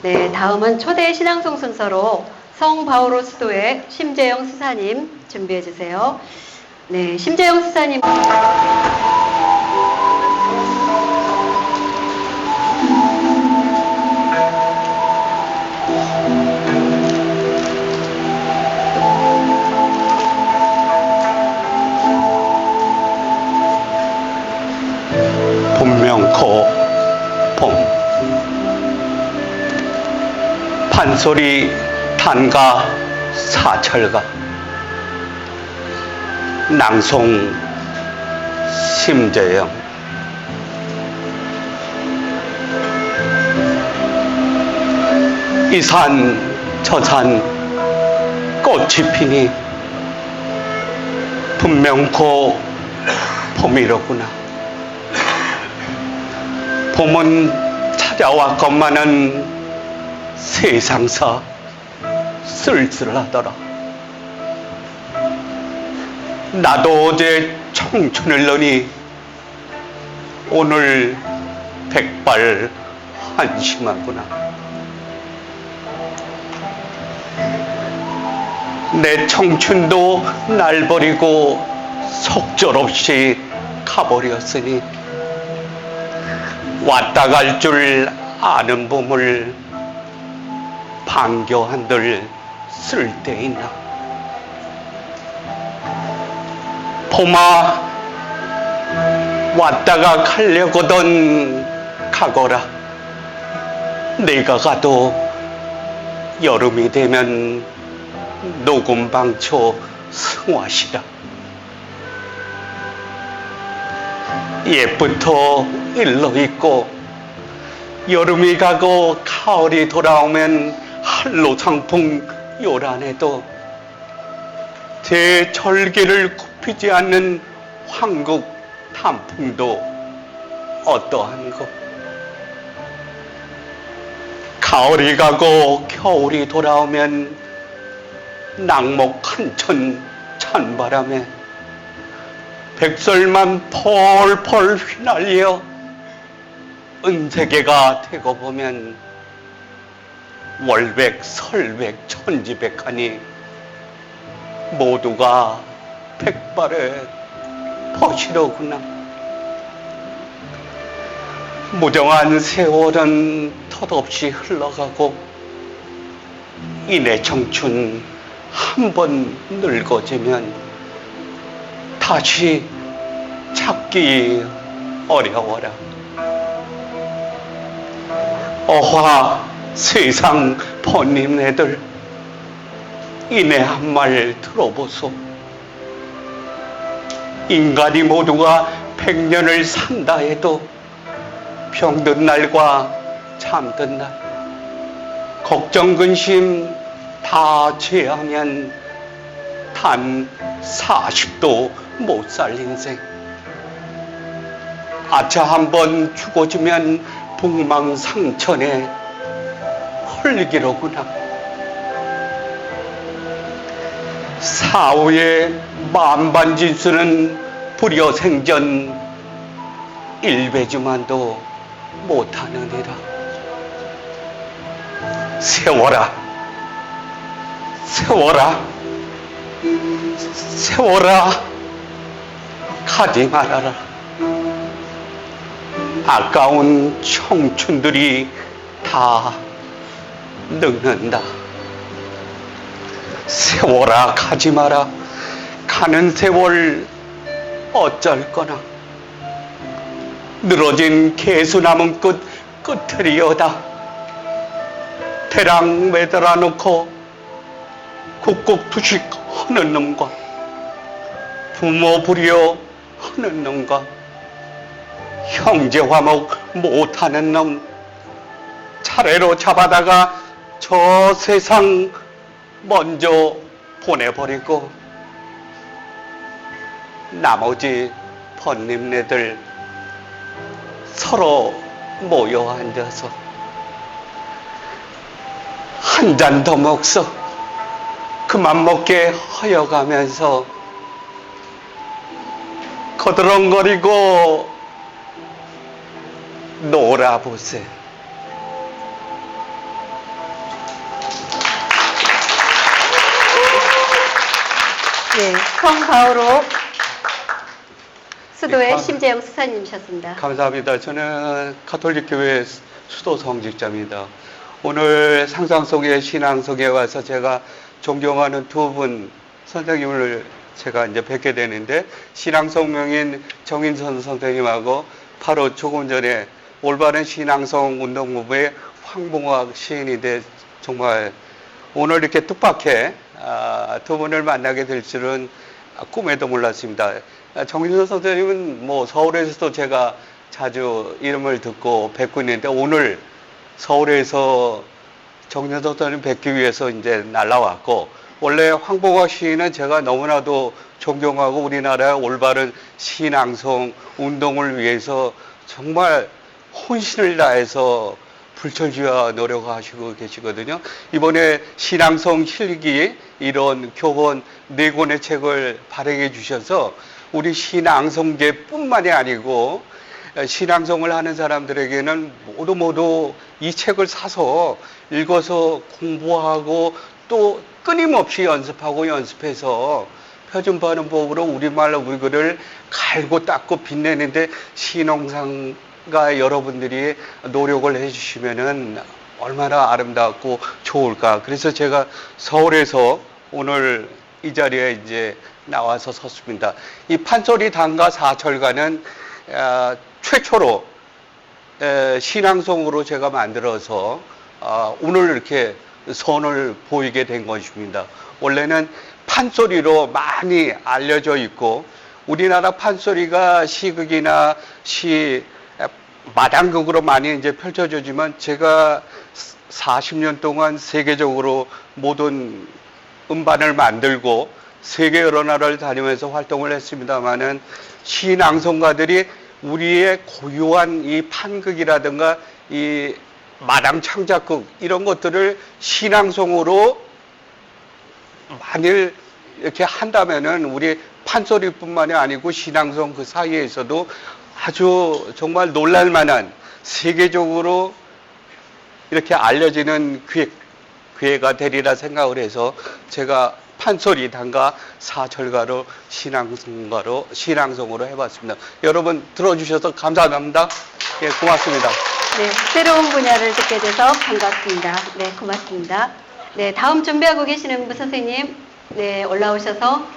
네, 다음은 초대 신앙송 순서로 성바오로 수도의 심재영 수사님 준비해 주세요. 네, 심재영 수사님. 분명코 봄 판소리 단가 사철가 낭송 심재영 이 산 저 산 꽃이 피니 분명코 봄이로구나. 봄은 찾아왔건만은 세상사 쓸쓸하더라. 나도 어제 청춘을 넣니 오늘 백발 한심하구나. 내 청춘도 날 버리고 속절없이 가버렸으니 왔다 갈 줄 아는 봄을 반겨한들 쓸데있나. 봄아 왔다가 가려거든 가거라. 내가 가도 여름이 되면 녹음방초 승화시라. 옛부터 일러있고 여름이 가고 가을이 돌아오면 한로상풍 요란해도 제 절개를 굽히지 않는 황국 단풍도 어떠한고. 가을이 가고 겨울이 돌아오면 낙목 한천 찬바람에 백설만 펄펄 휘날려 은세계가 되고 보면 월백, 설백, 천지백하니 모두가 백발의 벗이로구나. 무정한 세월은 덧없이 흘러가고 이내 청춘 한 번 늙어지면 다시 찾기 어려워라. 어화 세상 번님네들 이내 한 말 들어보소. 인간이 모두가 100년을 산다 해도 병든 날과 잠든 날 걱정 근심 다 제하면 단 40도 못 살 인생. 아차 한번 죽어지면 북망상천에 헐기로구나. 사후의 만반진수는 불여생전 일배주만도 못하느니라. 세워라, 세워라, 세워라, 가지 말아라. 아까운 청춘들이 다 늙는다. 세워라, 가지 마라. 가는 세월 어쩔 거나. 늘어진 개수나무 끝을이여다. 대랑 매달아 놓고 국국투식 하는 놈과 부모 부려 하는 놈과 형제 화목 못하는 놈 차례로 잡아다가 저 세상 먼저 보내버리고 나머지 번님네들 서로 모여 앉아서 한 잔 더 먹소. 그만 먹게 허여가면서 거드렁거리고 놀아보세. 네, 성바오로 수도의 네, 심재영 수사님이셨습니다. 감사합니다. 저는 가톨릭교회 수도 성직자입니다. 오늘 상상 속의 신앙 속에 와서 제가 존경하는 두 분 선생님을 제가 이제 뵙게 되는데, 신앙성명인 정인선 선생님하고 바로 조금 전에 올바른 신앙성 운동부의 황봉학 시인인데, 정말 오늘 이렇게 뜻밖의 두 분을 만나게 될 줄은 꿈에도 몰랐습니다. 정인선 선생님은 뭐 서울에서도 제가 자주 이름을 듣고 뵙고 있는데, 오늘 서울에서 정인선 선생님 뵙기 위해서 이제 날라왔고, 원래 황봉학 시인은 제가 너무나도 존경하고 우리나라의 올바른 신앙성 운동을 위해서 정말 혼신을 다해서 불철주야 노력하시고 계시거든요. 이번에 신앙성 실기 이런 교본 4권의 책을 발행해 주셔서 우리 신앙성계뿐만이 아니고 신앙성을 하는 사람들에게는 모두 이 책을 사서 읽어서 공부하고 또 끊임없이 연습하고 연습해서 표준반응 법으로 우리말 우리글을 갈고 닦고 빛내는데 신앙상가 여러분들이 노력을 해주시면은 얼마나 아름답고 좋을까. 그래서 제가 서울에서 오늘 이 자리에 이제 나와서 섰습니다. 이 판소리 단가 사철가는 최초로 신앙송으로 제가 만들어서 오늘 이렇게 선을 보이게 된 것입니다. 원래는 판소리로 많이 알려져 있고, 우리나라 판소리가 시극이나 마당극으로 많이 이제 펼쳐지지만, 제가 40년 동안 세계적으로 모든 음반을 만들고 세계 여러 나라를 다니면서 활동을 했습니다마는, 신앙송가들이 우리의 고유한 이 판극이라든가 이 마당 창작극 이런 것들을 신앙송으로 만일 이렇게 한다면은 우리 판소리뿐만이 아니고 신앙송 그 사이에서도 아주 정말 놀랄만한 세계적으로 이렇게 알려지는 기회가 되리라 생각을 해서 제가 판소리 단가 사철가로 신앙송으로 해봤습니다. 여러분 들어주셔서 감사합니다. 예, 고맙습니다. 네, 새로운 분야를 듣게 돼서 반갑습니다. 네, 고맙습니다. 네, 다음 준비하고 계시는 분 선생님, 네, 올라오셔서,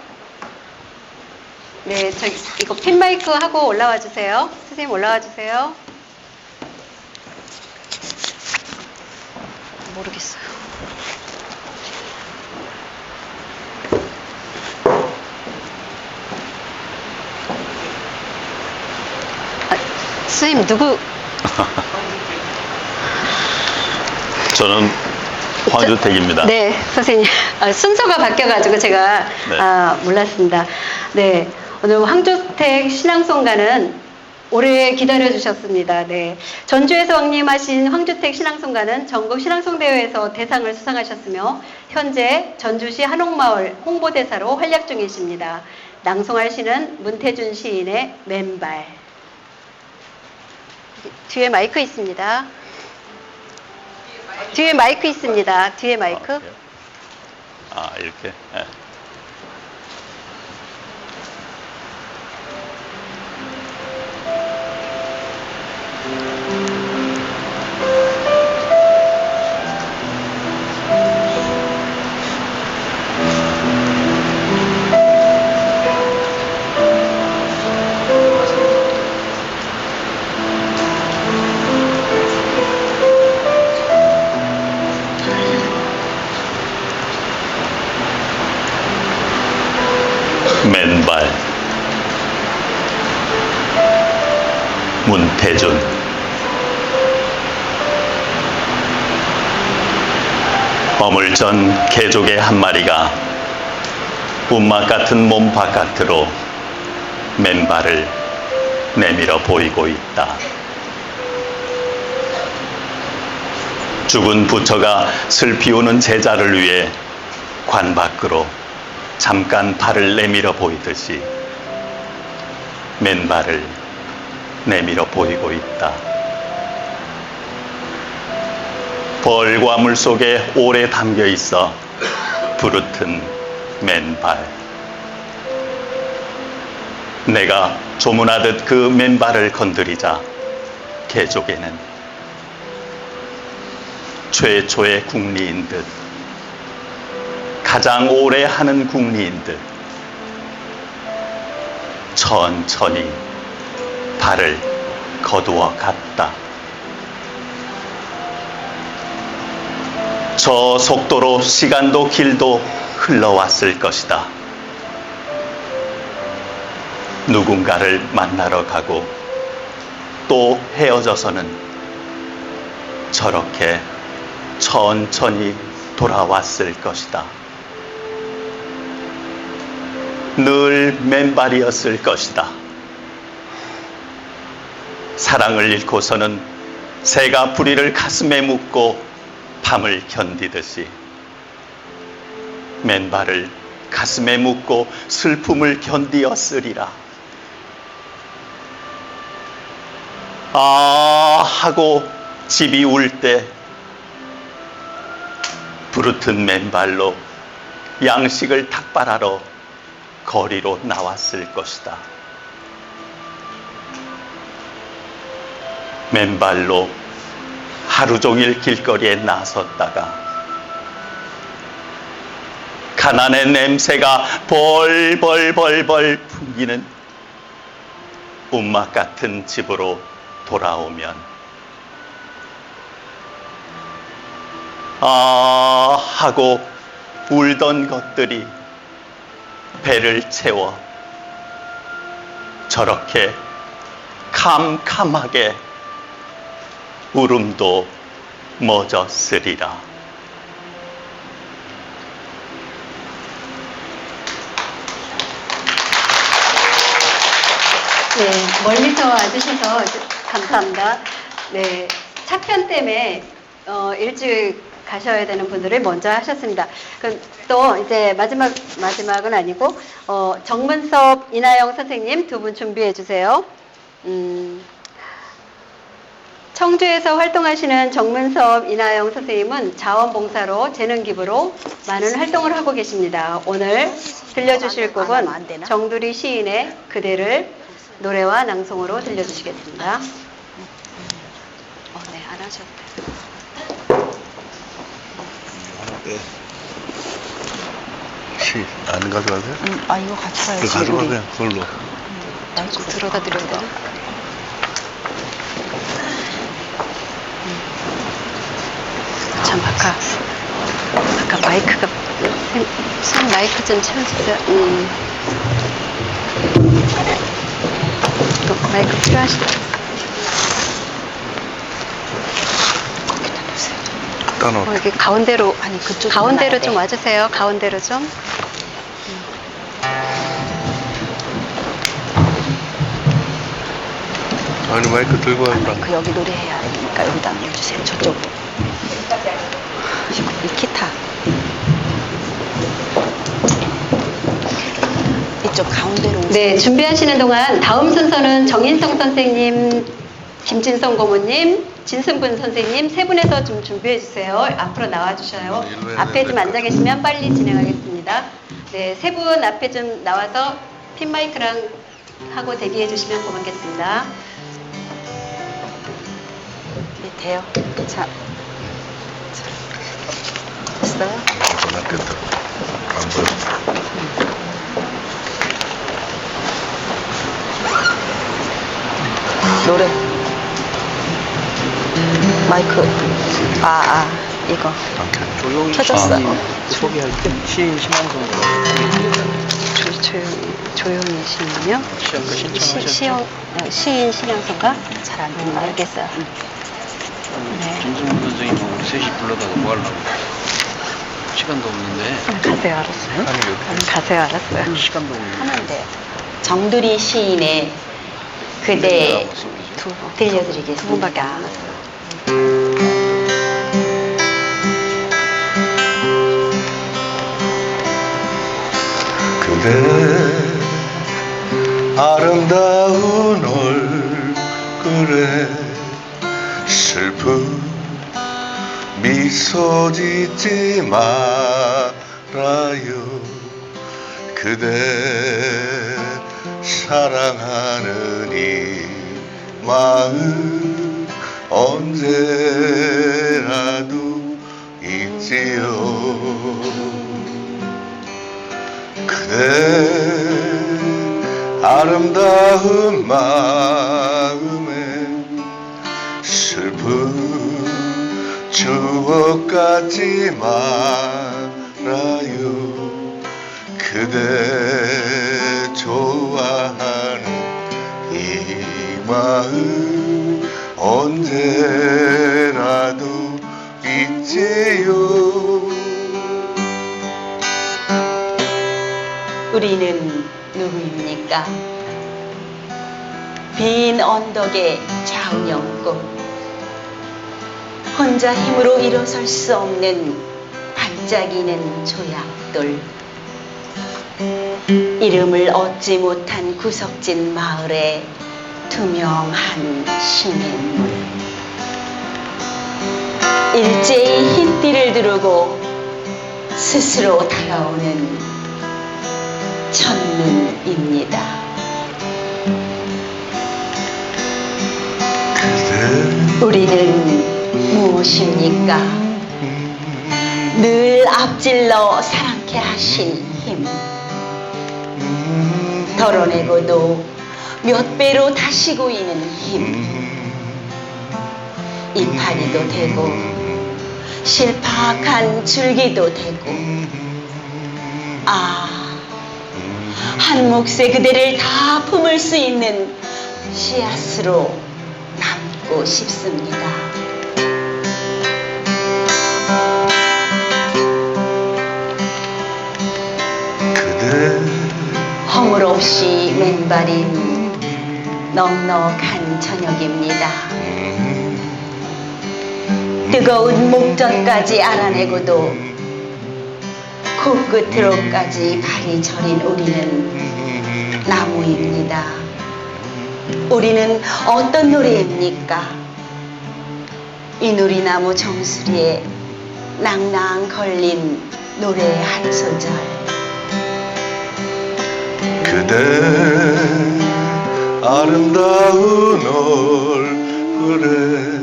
네, 이거 핀 마이크 하고 올라와 주세요. 선생님 올라와 주세요. 모르겠어요. 선생님 누구? 저는 황주택입니다. 네, 선생님. 순서가 바뀌어가지고 제가 네. 몰랐습니다. 네, 오늘 황주택 신앙송가는 오래 기다려주셨습니다. 네, 전주에서 왕림하신 황주택 신앙송가는 전국 신앙송대회에서 대상을 수상하셨으며 현재 전주시 한옥마을 홍보대사로 활약 중이십니다. 낭송할 시는 문태준 시인의 맨발. 뒤에 마이크 있습니다. 뒤에 마이크 있습니다. 뒤에 마이크. 아, 이렇게. 네. 맨발 문태준. 어물전 개족의 한 마리가 운막 같은 몸 바깥으로 맨발을 내밀어 보이고 있다. 죽은 부처가 슬피 우는 제자를 위해 관 밖으로 잠깐 발을 내밀어 보이듯이 맨발을 내밀어 보이고 있다. 벌과 물 속에 오래 담겨 있어 부르튼 맨발. 내가 조문하듯 그 맨발을 건드리자 개족에는 최초의 국리인 듯, 가장 오래 하는 국리인 듯 천천히 발을 거두어 갔다. 저 속도로 시간도 길도 흘러왔을 것이다. 누군가를 만나러 가고 또 헤어져서는 저렇게 천천히 돌아왔을 것이다. 늘 맨발이었을 것이다. 사랑을 잃고서는 새가 부리를 가슴에 묻고 밤을 견디듯이 맨발을 가슴에 묻고 슬픔을 견디었으리라. 아 하고 집이 울 때 부르튼 맨발로 양식을 탁발하러 거리로 나왔을 것이다. 맨발로 하루 종일 길거리에 나섰다가 가난의 냄새가 벌벌벌벌 풍기는 운막 같은 집으로 돌아오면 아 하고 울던 것들이 배를 채워 저렇게 캄캄하게 울음도 멎었으리라. 네, 멀리서 와주셔서 감사합니다. 네, 차편 때문에 일찍 가셔야 되는 분들을 먼저 하셨습니다. 그럼 또 이제 마지막은 아니고 정문섭, 이나영 선생님 두 분 준비해 주세요. 청주에서 활동하시는 정문섭, 이나영 선생님은 자원봉사로 재능기부로 많은 활동을 하고 계십니다. 오늘 들려주실 곡은 정두리 시인의 그대를 노래와 낭송으로 들려주시겠습니다. 네, 안 하셔도 돼요. 네. 시 안 가져가세요? 이거 가져가야지. 그 가져가세요. 그걸로. 마이크 들어다 드려야 되나? 참 아까 마이크가 손 마이크 좀 채워주세요. 또 마이크 필요하시죠? 여기 가운데로 가운데로 좀 와주세요. 가운데로 좀. 아니 마이크 들고 와라. 그 여기 노래해야 되니까 여기다 해주세요. 저쪽으로. 이 기타. 이쪽 가운데로 오세요. 네, 준비하시는 동안 다음 순서는 정인성 선생님, 김진성 고모님, 진승근 선생님 세 분에서 좀 준비해 주세요. 앞으로 나와 주셔요. 앞에 좀 앉아 계시면 빨리 진행하겠습니다. 네, 세 분 앞에 좀 나와서 핀 마이크랑 하고 대기해 주시면 고맙겠습니다. 네, 돼요. 자, 됐어요? 낫겠다. 안 보여. 노래. 마이크. 이거. 조용히 켜졌어. 소개할 때 시인 신앙송 조용히 시인요? 시인 신앙송가? 잘 안 듣는데. 알겠어요. 네. 김승훈 선생님하고 우리 셋이 불러다가 뭐 하려고 시간도 없는데 가세요, 알았어요. 가세요, 알았어요. 시간도 없는데 하면 돼요. 정두리 시인의 그대 들려드리겠습니다. 두 분밖에 안 남았어요. 그대 아름다운 얼굴에 슬픈 미소 짓지 말아요. 그대 사랑하는 이 마음 언제라도 있지요. 그대 아름다운 마음에 슬픈 추억 갖지 말아요. 그대 좋아하는 이 마음 언제라도 있지요. 우리는 누구입니까? 빈 언덕의 좌우영꽃, 혼자 힘으로 일어설 수 없는 반짝이는 조약돌, 이름을 얻지 못한 구석진 마을의 투명한 시냇물, 일제히 흰띠를 두르고 스스로 다가오는 첫눈입니다. 우리는 무엇입니까? 늘 앞질러 사랑케 하신 힘, 덜어내고도 몇 배로 다시 고이는 힘, 이파리도 되고 실팍한 줄기도 되고, 한 몫에 그대를 다 품을 수 있는 씨앗으로 남고 싶습니다. 허물없이 맨발인 넉넉한 저녁입니다. 뜨거운 목전까지 알아내고도 코끝으로까지 발이 저린 우리는 나무입니다. 우리는 어떤 노래입니까? 이 누리나무 정수리에 낭낭 걸린 노래 한 소절. 그대 아름다운 얼굴에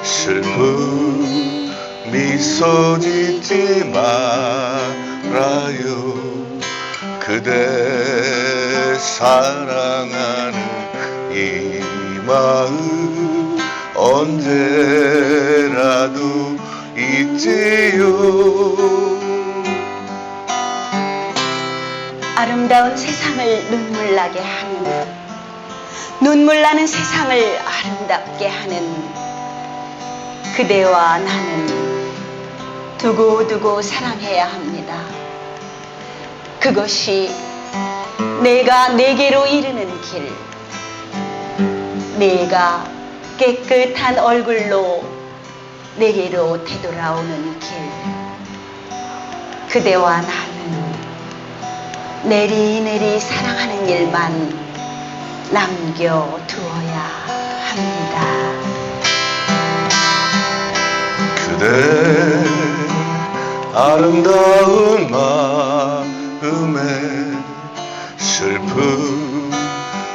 슬픈 미소 짓지 말아요. 그대 사랑하는 이 마음 언제라도 있지요. 아름다운 세상을 눈물 나게 하는, 눈물 나는 세상을 아름답게 하는 그대와 나는 두고두고 사랑해야 합니다. 그것이 내가 내게로 이르는 길, 내가 깨끗한 얼굴로 내게로 되돌아오는 길, 그대와 나는 내리내리 사랑하는 일만 남겨두어야 합니다. 그대 아름다운 마음에 슬픈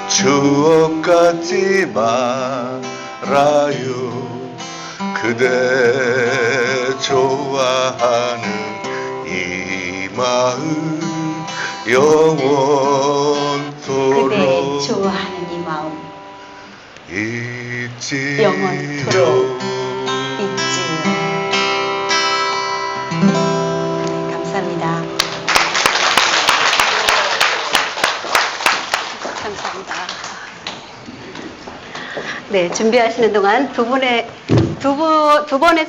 추억 갖지 말아요. 그대 좋아하는 이 마음 영원토록 그대 좋아하는 이 마음 잊지요. 영원토록 잊지요. 감사합니다. 감사합니다. 네, 준비하시는 동안 두 번의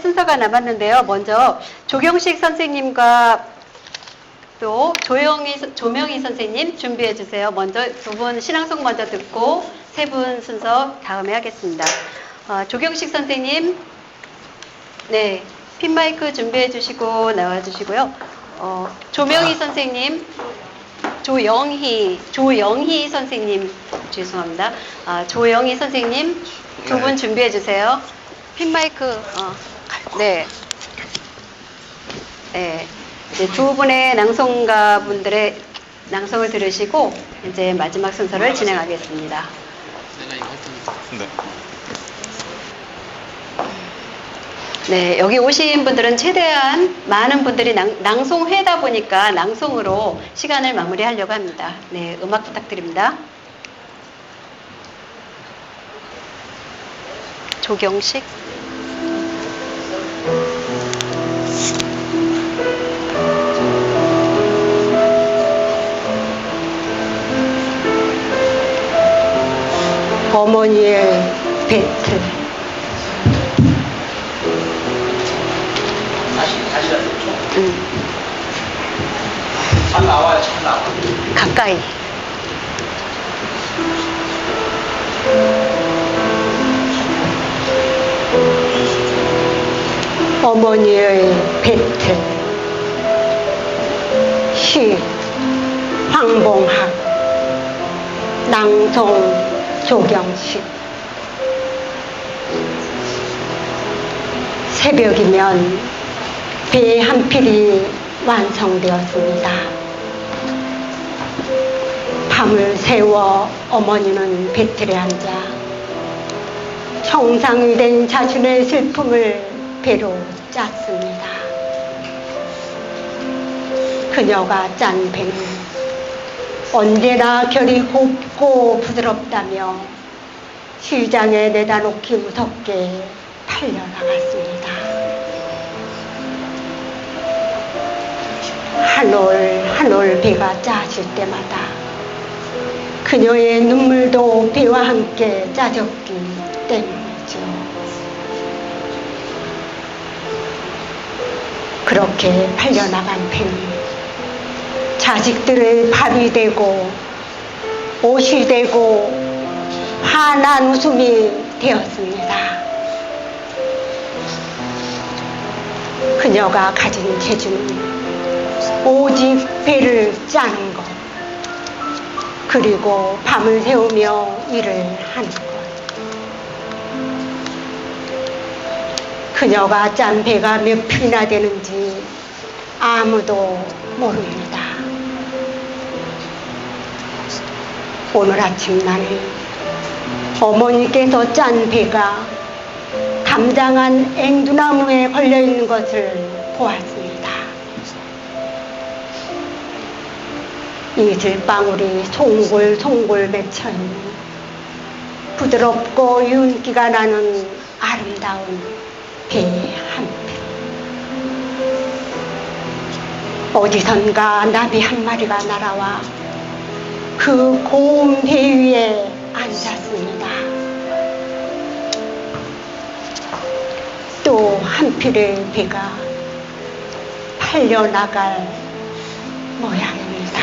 순서가 남았는데요. 먼저 조경식 선생님과 또 조명희 선생님 준비해 주세요. 먼저 두 분 신앙송 먼저 듣고 세 분 순서 다음에 하겠습니다. 조경식 선생님, 네, 핀 마이크 준비해 주시고 나와 주시고요. 조명희 선생님, 조영희 선생님, 죄송합니다. 조영희 선생님 두 분 준비해 주세요. 핀 마이크, 네. 네. 이제 두 분의 낭송가 분들의 낭송을 들으시고 이제 마지막 순서를 진행하겠습니다. 네, 여기 오신 분들은 최대한 많은 분들이 낭송회다 보니까 낭송으로 시간을 마무리하려고 합니다. 네, 음악 부탁드립니다. 조경식. 어머니의 배틀. 잘 나와요, 잘 나와. 가까이. 어머니의 배틀. 시 황봉학. 낭송 조경식. 새벽이면 배 한 필이 완성되었습니다. 밤을 새워 어머니는 배틀에 앉아 형상이 된 자신의 슬픔을 배로 짰습니다. 그녀가 짠 배는 언제나 결이 곱고 부드럽다며 시장에 내다 놓기 무섭게 팔려나갔습니다. 한 올 한 올 배가 짜질 때마다 그녀의 눈물도 배와 함께 짜졌기 때문이죠. 그렇게 팔려나간 배는 자식들의 밥이 되고 옷이 되고 환한 웃음이 되었습니다. 그녀가 가진 재주는 오직 배를 짜는 것, 그리고 밤을 새우며 일을 하는 것. 그녀가 짠 배가 몇 필이나 되는지 아무도 모릅니다. 오늘 아침 나는 어머니께서 짠 배가 담장한 앵두나무에 걸려있는 것을 보았습니다. 이슬방울이 송골송골 맺혀있는 부드럽고 윤기가 나는 아름다운 배 한 필. 어디선가 나비 한 마리가 날아와 그 고운 배 위에 앉았습니다. 또 한필의 배가 팔려나갈 모양입니다.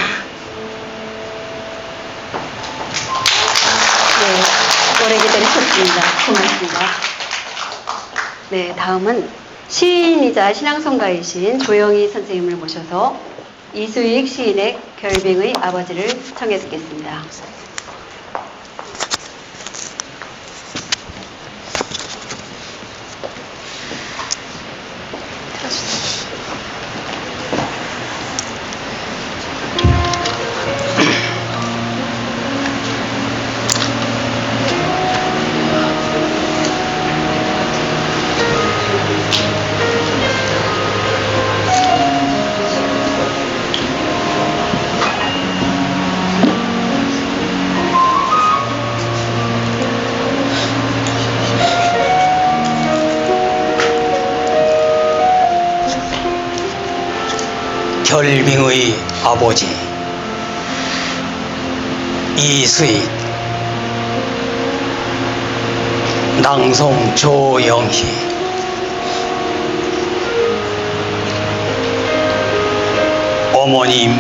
네, 오래 기다리셨습니다. 고맙습니다. 네, 다음은 시인이자 신앙송가이신 조영희 선생님을 모셔서 이수익 시인의 결빙의 아버지를 청해 듣겠습니다. 결빙의 아버지 이수익. 낭송 조영희. 어머님,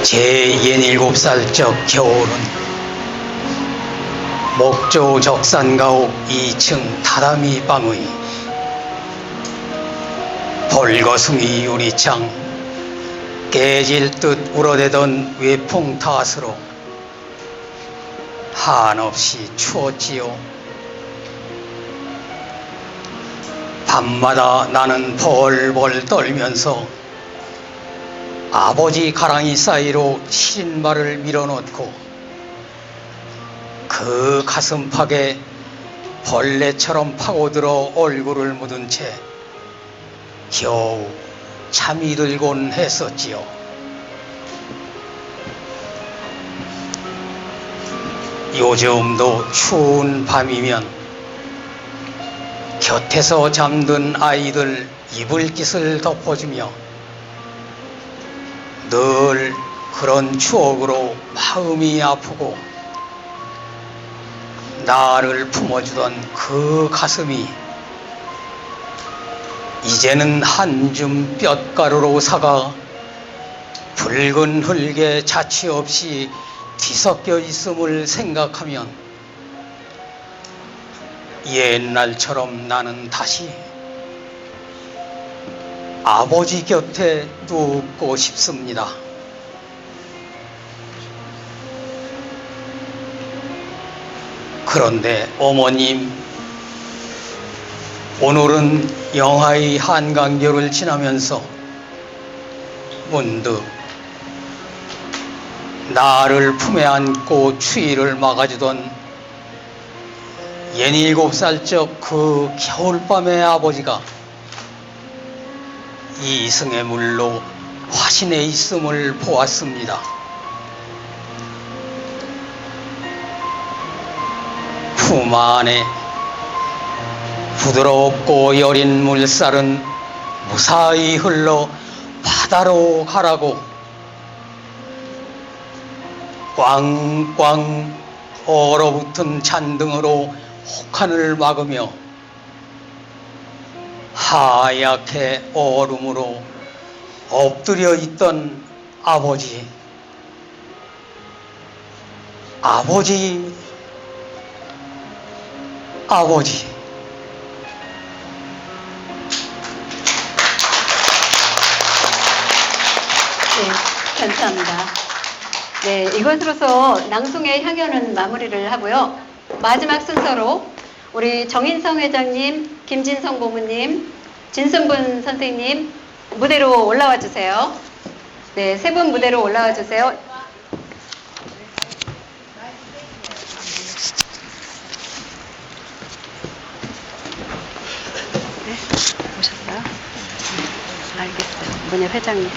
제 17살적 겨울은 목조 적산가옥 2층 다다미 방의 벌거숭이 유리창 깨질 듯 울어대던 외풍 탓으로 한없이 추웠지요. 밤마다 나는 벌벌 떨면서 아버지 가랑이 사이로 신발을 밀어넣고 그 가슴팍에 벌레처럼 파고들어 얼굴을 묻은 채 겨우 잠이 들곤 했었지요. 요즘도 추운 밤이면 곁에서 잠든 아이들 이불깃을 덮어주며 늘 그런 추억으로 마음이 아프고 나를 품어주던 그 가슴이 이제는 한 줌 뼛가루로 사가 붉은 흙에 자취 없이 뒤섞여 있음을 생각하면 옛날처럼 나는 다시 아버지 곁에 눕고 싶습니다. 그런데 어머님, 오늘은 영하의 한강교를 지나면서 문득 나를 품에 안고 추위를 막아주던 17살적 그 겨울밤의 아버지가 이승의 물로 화신해 있음을 보았습니다. 품 안에 부드럽고 여린 물살은 무사히 흘러 바다로 가라고 꽝꽝 얼어붙은 잔등으로 혹한을 막으며 하얗게 얼음으로 엎드려 있던 아버지, 아버지, 아버지. 네, 감사합니다. 네, 이것으로서 낭송의 향연은 마무리를 하고요. 마지막 순서로 우리 정인성 회장님, 김진성 고모님, 진순분 선생님 무대로 올라와 주세요. 네, 세 분 무대로 올라와 주세요. 네, 오셨어요? 알겠어요. 뭐냐, 회장님.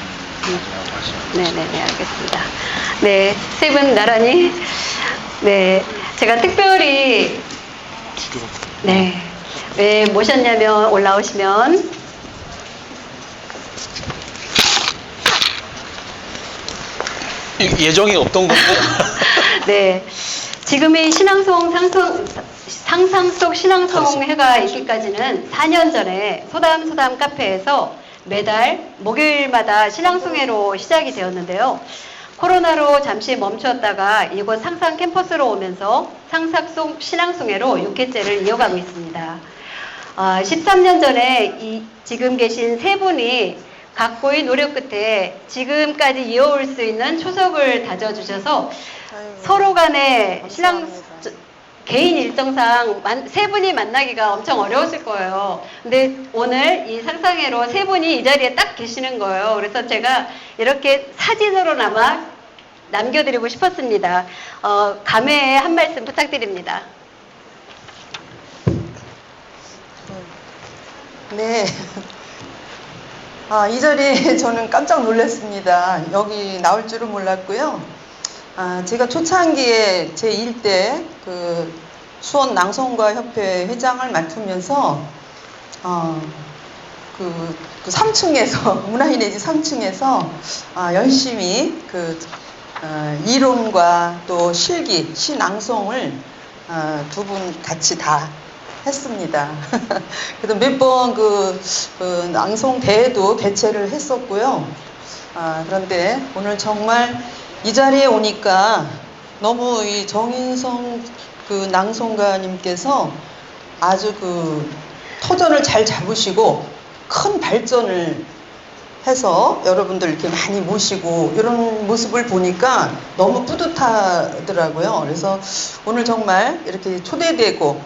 네네네, 알겠습니다. 네, 세 분 나란히. 네, 제가 특별히 네, 왜 모셨냐면 올라오시면 예정이 없던 건데. 네. 지금의 상상 속 신앙송회가 있기까지는 4년 전에 소담 카페에서 매달 목요일마다 신앙송회로 시작이 되었는데요. 코로나로 잠시 멈추었다가 이곳 상상 캠퍼스로 오면서 상상 속 신앙송회로 6회째를 이어가고 있습니다. 13년 전에 지금 계신 세 분이 각고의 노력 끝에 지금까지 이어올 수 있는 초석을 다져주셔서 서로 간에 개인 일정상 세 분이 만나기가 엄청 어려웠을 거예요. 근데 오늘 이 상상회로 세 분이 이 자리에 딱 계시는 거예요. 그래서 제가 이렇게 사진으로나마 남겨드리고 싶었습니다. 감회의 한 말씀 부탁드립니다. 네. 이 자리에 저는 깜짝 놀랐습니다. 여기 나올 줄은 몰랐고요. 제가 초창기에 제1대 그 수원 낭송가 협회 회장을 맡으면서 그 3층에서 문화인 내지 3층에서 열심히 그 이론과 또 실기, 시낭송을 두 분 같이 다 했습니다. 그래서 몇 번 그 낭송 대회도 개최를 했었고요. 그런데 오늘 정말 이 자리에 오니까 너무 이 정인성 그 낭송가님께서 아주 그 터전을 잘 잡으시고 큰 발전을 해서 여러분들 이렇게 많이 모시고 이런 모습을 보니까 너무 뿌듯하더라고요. 그래서 오늘 정말 이렇게 초대되고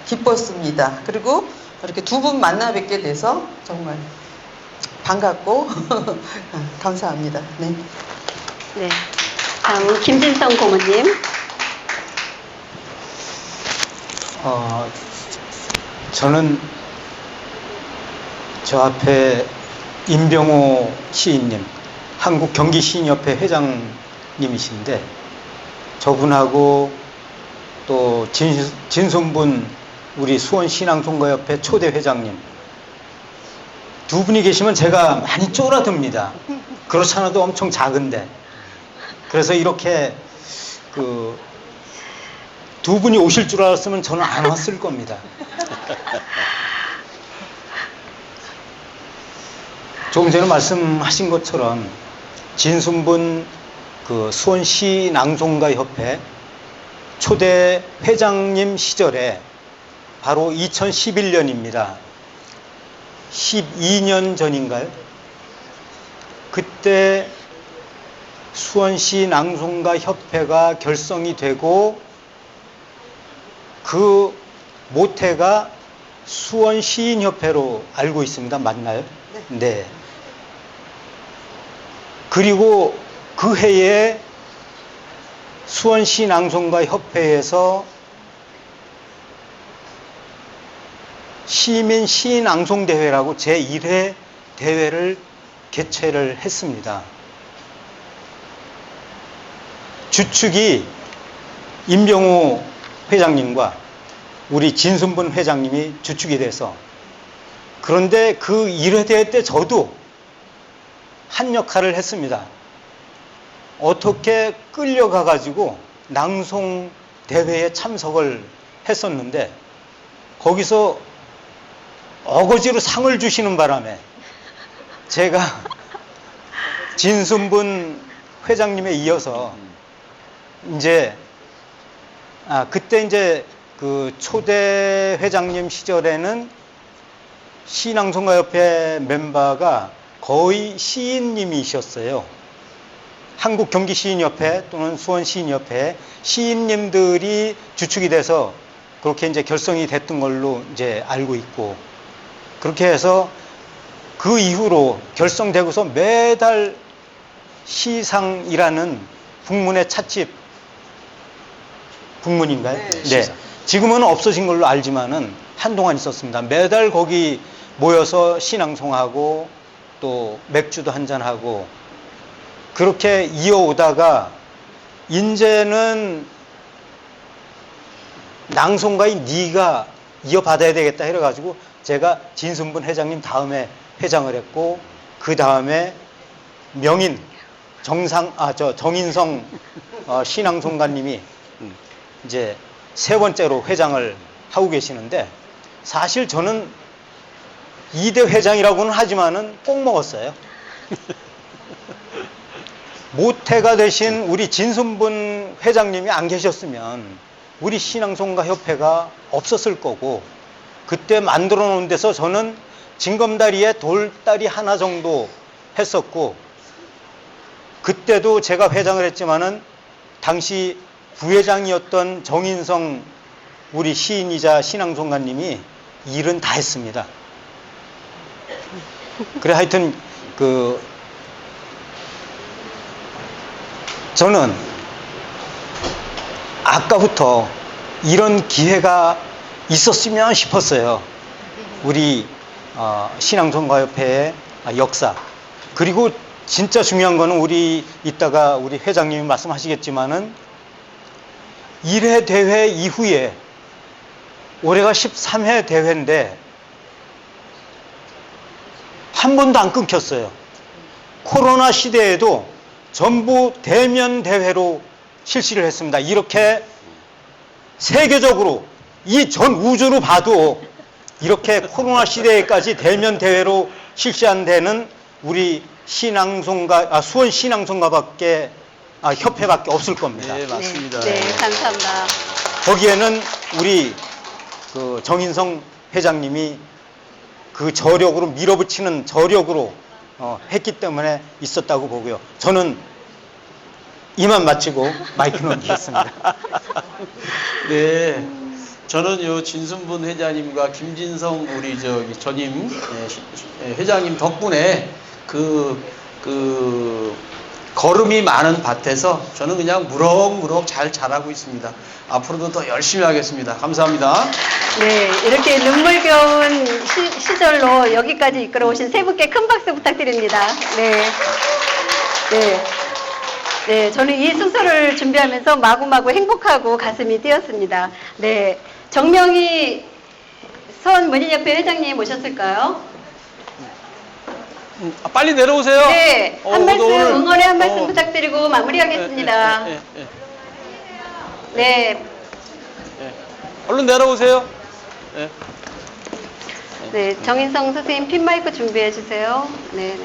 기뻤습니다. 그리고 이렇게 두 분 만나 뵙게 돼서 정말 반갑고 감사합니다. 네. 네. 다음 김진성 고모님. 저는 저 앞에 임병호 시인님, 한국경기시인협회 회장님이신데 저분하고 또 진순분 우리 수원신앙송가협회 초대 회장님 두 분이 계시면 제가 많이 쫄아듭니다. 그렇지 않아도 엄청 작은데 그래서 이렇게 그 두 분이 오실 줄 알았으면 저는 안 왔을 겁니다. 조금 전에 말씀하신 것처럼 진순분 그 수원시 낭송가 협회 초대 회장님 시절에 바로 2011년입니다. 12년 전인가요? 그때 수원시 낭송가 협회가 결성이 되고 그 모태가 수원시인협회로 알고 있습니다. 맞나요? 네. 그리고 그 해에 수원시 낭송가 협회에서 시민 시인 낭송 대회라고 제1회 대회를 개최를 했습니다. 주축이 임병호 회장님과 우리 진순분 회장님이 주축이 돼서 그런데 그 1회 대회 때 저도 한 역할을 했습니다. 어떻게 끌려가 가지고 낭송 대회에 참석을 했었는데 거기서 어거지로 상을 주시는 바람에 제가 진순분 회장님에 이어서 이제 그때 이제 그 초대 회장님 시절에는 시낭송가협회 멤버가 거의 시인님이셨어요. 한국경기시인협회 또는 수원시인협회 시인님들이 주축이 돼서 그렇게 이제 결성이 됐던 걸로 이제 알고 있고 그렇게 해서 그 이후로 결성되고서 매달 시상이라는 북문의 찻집 북문인가요? 네. 지금은 없어진 걸로 알지만은 한동안 있었습니다. 매달 거기 모여서 시낭송하고 또 맥주도 한잔하고 그렇게 이어오다가 이제는 낭송가인 네가 이어받아야 되겠다 해가지고 제가 진순분 회장님 다음에 회장을 했고 그 다음에 명인 정인성 신앙송가님이 이제 세 번째로 회장을 하고 계시는데, 사실 저는 2대 회장이라고는 하지만은 꼭 먹었어요. 모태가 되신 우리 진순분 회장님이 안 계셨으면 우리 신앙송가 협회가 없었을 거고, 그때 만들어 놓은 데서 저는 징검다리에 돌다리 하나 정도 했었고, 그때도 제가 회장을 했지만은 당시 부회장이었던 정인성 우리 시인이자 신앙송가님이 일은 다 했습니다. 그래 하여튼 저는 아까부터 이런 기회가 있었으면 싶었어요. 우리 신앙송가협회의 역사. 그리고 진짜 중요한 거는 이따가 우리 회장님이 말씀하시겠지만은 1회 대회 이후에 올해가 13회 대회인데 한 번도 안 끊겼어요. 코로나 시대에도 전부 대면 대회로 실시를 했습니다. 이렇게 세계적으로 이 전 우주로 봐도 이렇게 코로나 시대에까지 대면 대회로 실시한 데는 우리 수원 신앙송가밖에 협회밖에 없을 겁니다. 네, 맞습니다. 네, 감사합니다. 거기에는 우리 정인성 회장님이 그 저력으로 밀어붙이는 저력으로 했기 때문에 있었다고 보고요. 저는 이만 마치고 마이크 넘기겠습니다. 네, 저는 요 진순분 회장님과 김진성 우리 전임 회장님 덕분에 걸음이 많은 밭에서 저는 그냥 무럭무럭 잘 자라고 있습니다. 앞으로도 더 열심히 하겠습니다. 감사합니다. 네, 이렇게 눈물겨운 시절로 여기까지 이끌어오신 세 분께 큰 박수 부탁드립니다. 네, 저는 이 순서를 준비하면서 마구마구 행복하고 가슴이 뛰었습니다. 네, 정명희 수원문인협회 회장님 오셨을까요? 빨리 내려오세요. 네, 한 말씀, 오늘, 응원의 한 말씀 부탁드리고 마무리하겠습니다. 네. 얼른 내려오세요. 네, 정인성 선생님 핀 마이크 준비해 주세요. 네.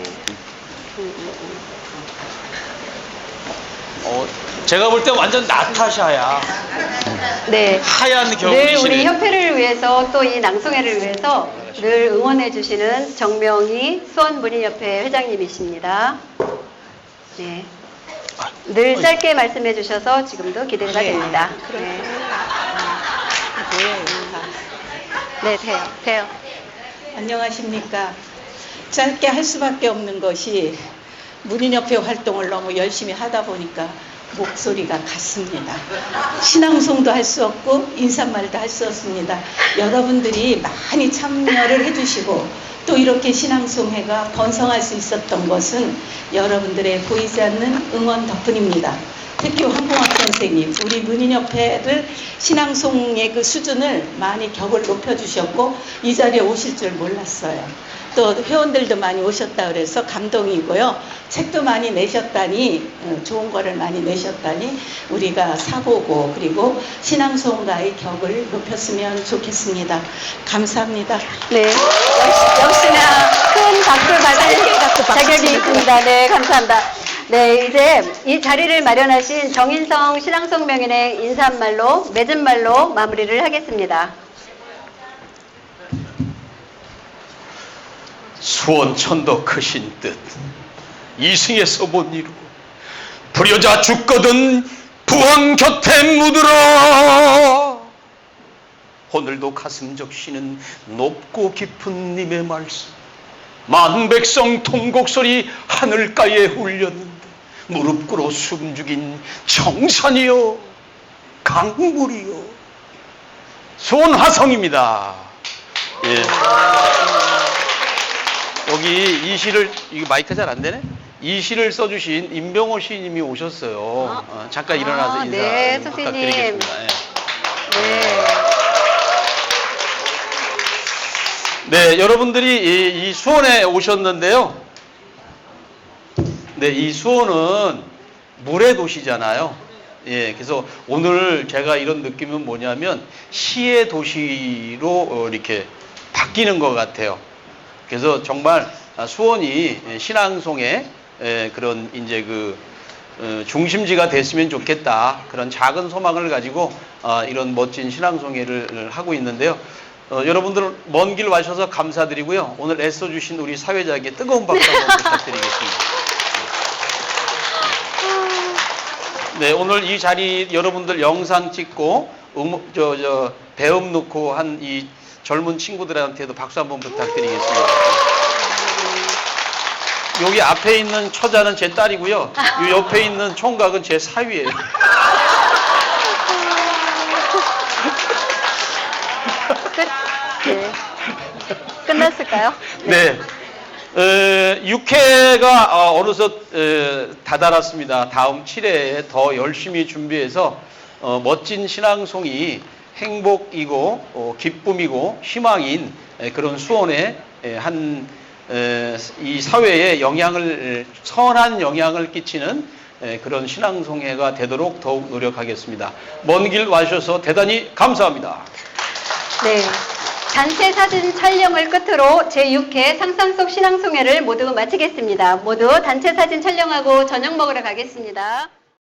제가 볼 때 완전 나타샤야. 네. 하얀 늘 겨울이시네. 우리 협회를 위해서 또 이 낭송회를 위해서 늘 응원해 주시는 정명희 수원문인협회 회장님이십니다. 네. 늘 짧게 말씀해 주셔서 지금도 기대가 됩니다. 네, 돼요. 안녕하십니까. 짧게 할 수밖에 없는 것이 문인협회 활동을 너무 열심히 하다 보니까 목소리가 갔습니다. 신앙송도 할 수 없고 인사말도 할 수 없습니다. 여러분들이 많이 참여를 해주시고 또 이렇게 신앙송회가 번성할 수 있었던 것은 여러분들의 보이지 않는 응원 덕분입니다. 특히 황봉학 선생님, 우리 문인협회를 신앙송의 그 수준을 많이 격을 높여주셨고 이 자리에 오실 줄 몰랐어요. 또 회원들도 많이 오셨다 그래서 감동이고요. 책도 많이 내셨다니, 좋은 거를 많이 내셨다니 우리가 사보고 그리고 신앙송가의 격을 높였으면 좋겠습니다. 감사합니다. 네, 역시나 큰 박수 받을 자격이 있습니다. 네, 감사합니다. 네, 이제 이 자리를 마련하신 정인성 신앙송 명인의 인사말로, 맺은 말로 마무리를 하겠습니다. 수원천도 크신 뜻 이승에서 못 이루 불효자 죽거든 부왕 곁에 묻으라. 오늘도 가슴 적시는 높고 깊은 님의 말씀, 만 백성 통곡소리 하늘가에 울렸는데 무릎 꿇어 숨죽인 청산이요 강물이요. 수원 화성입니다. 예. 여기 이 시를, 이거 마이크 잘 안 되네? 이 시를 써주신 임병호 시인님이 오셨어요. 잠깐 일어나서 인사 네, 부탁드리겠습니다. 선생님. 네, 여러분들이 이 수원에 오셨는데요. 네, 이 수원은 물의 도시잖아요. 예, 그래서 오늘 제가 이런 느낌은 뭐냐면 시의 도시로 이렇게 바뀌는 것 같아요. 그래서 정말 수원이 신앙송의 그런 이제 그 중심지가 됐으면 좋겠다. 그런 작은 소망을 가지고 이런 멋진 신앙송회를 하고 있는데요. 여러분들 먼 길 와셔서 감사드리고요. 오늘 애써주신 우리 사회자에게 뜨거운 박수 한번 부탁드리겠습니다. 네, 오늘 이 자리 여러분들 영상 찍고 배음 놓고 한 이 젊은 친구들한테도 박수 한번 부탁드리겠습니다. 여기 앞에 있는 처자는 제 딸이고요. 이 옆에 있는 총각은 제 사위예요. 네. 끝났을까요? 네. 6회가 어느덧 다다랐습니다. 다음 7회에 더 열심히 준비해서 멋진 신앙송이 행복이고 기쁨이고 희망인 그런 수원의 이 사회에 선한 영향을 끼치는 그런 신앙송회가 되도록 더욱 노력하겠습니다. 먼 길 와주셔서 대단히 감사합니다. 네. 단체 사진 촬영을 끝으로 제6회 상상 속 신앙송회를 모두 마치겠습니다. 모두 단체 사진 촬영하고 저녁 먹으러 가겠습니다.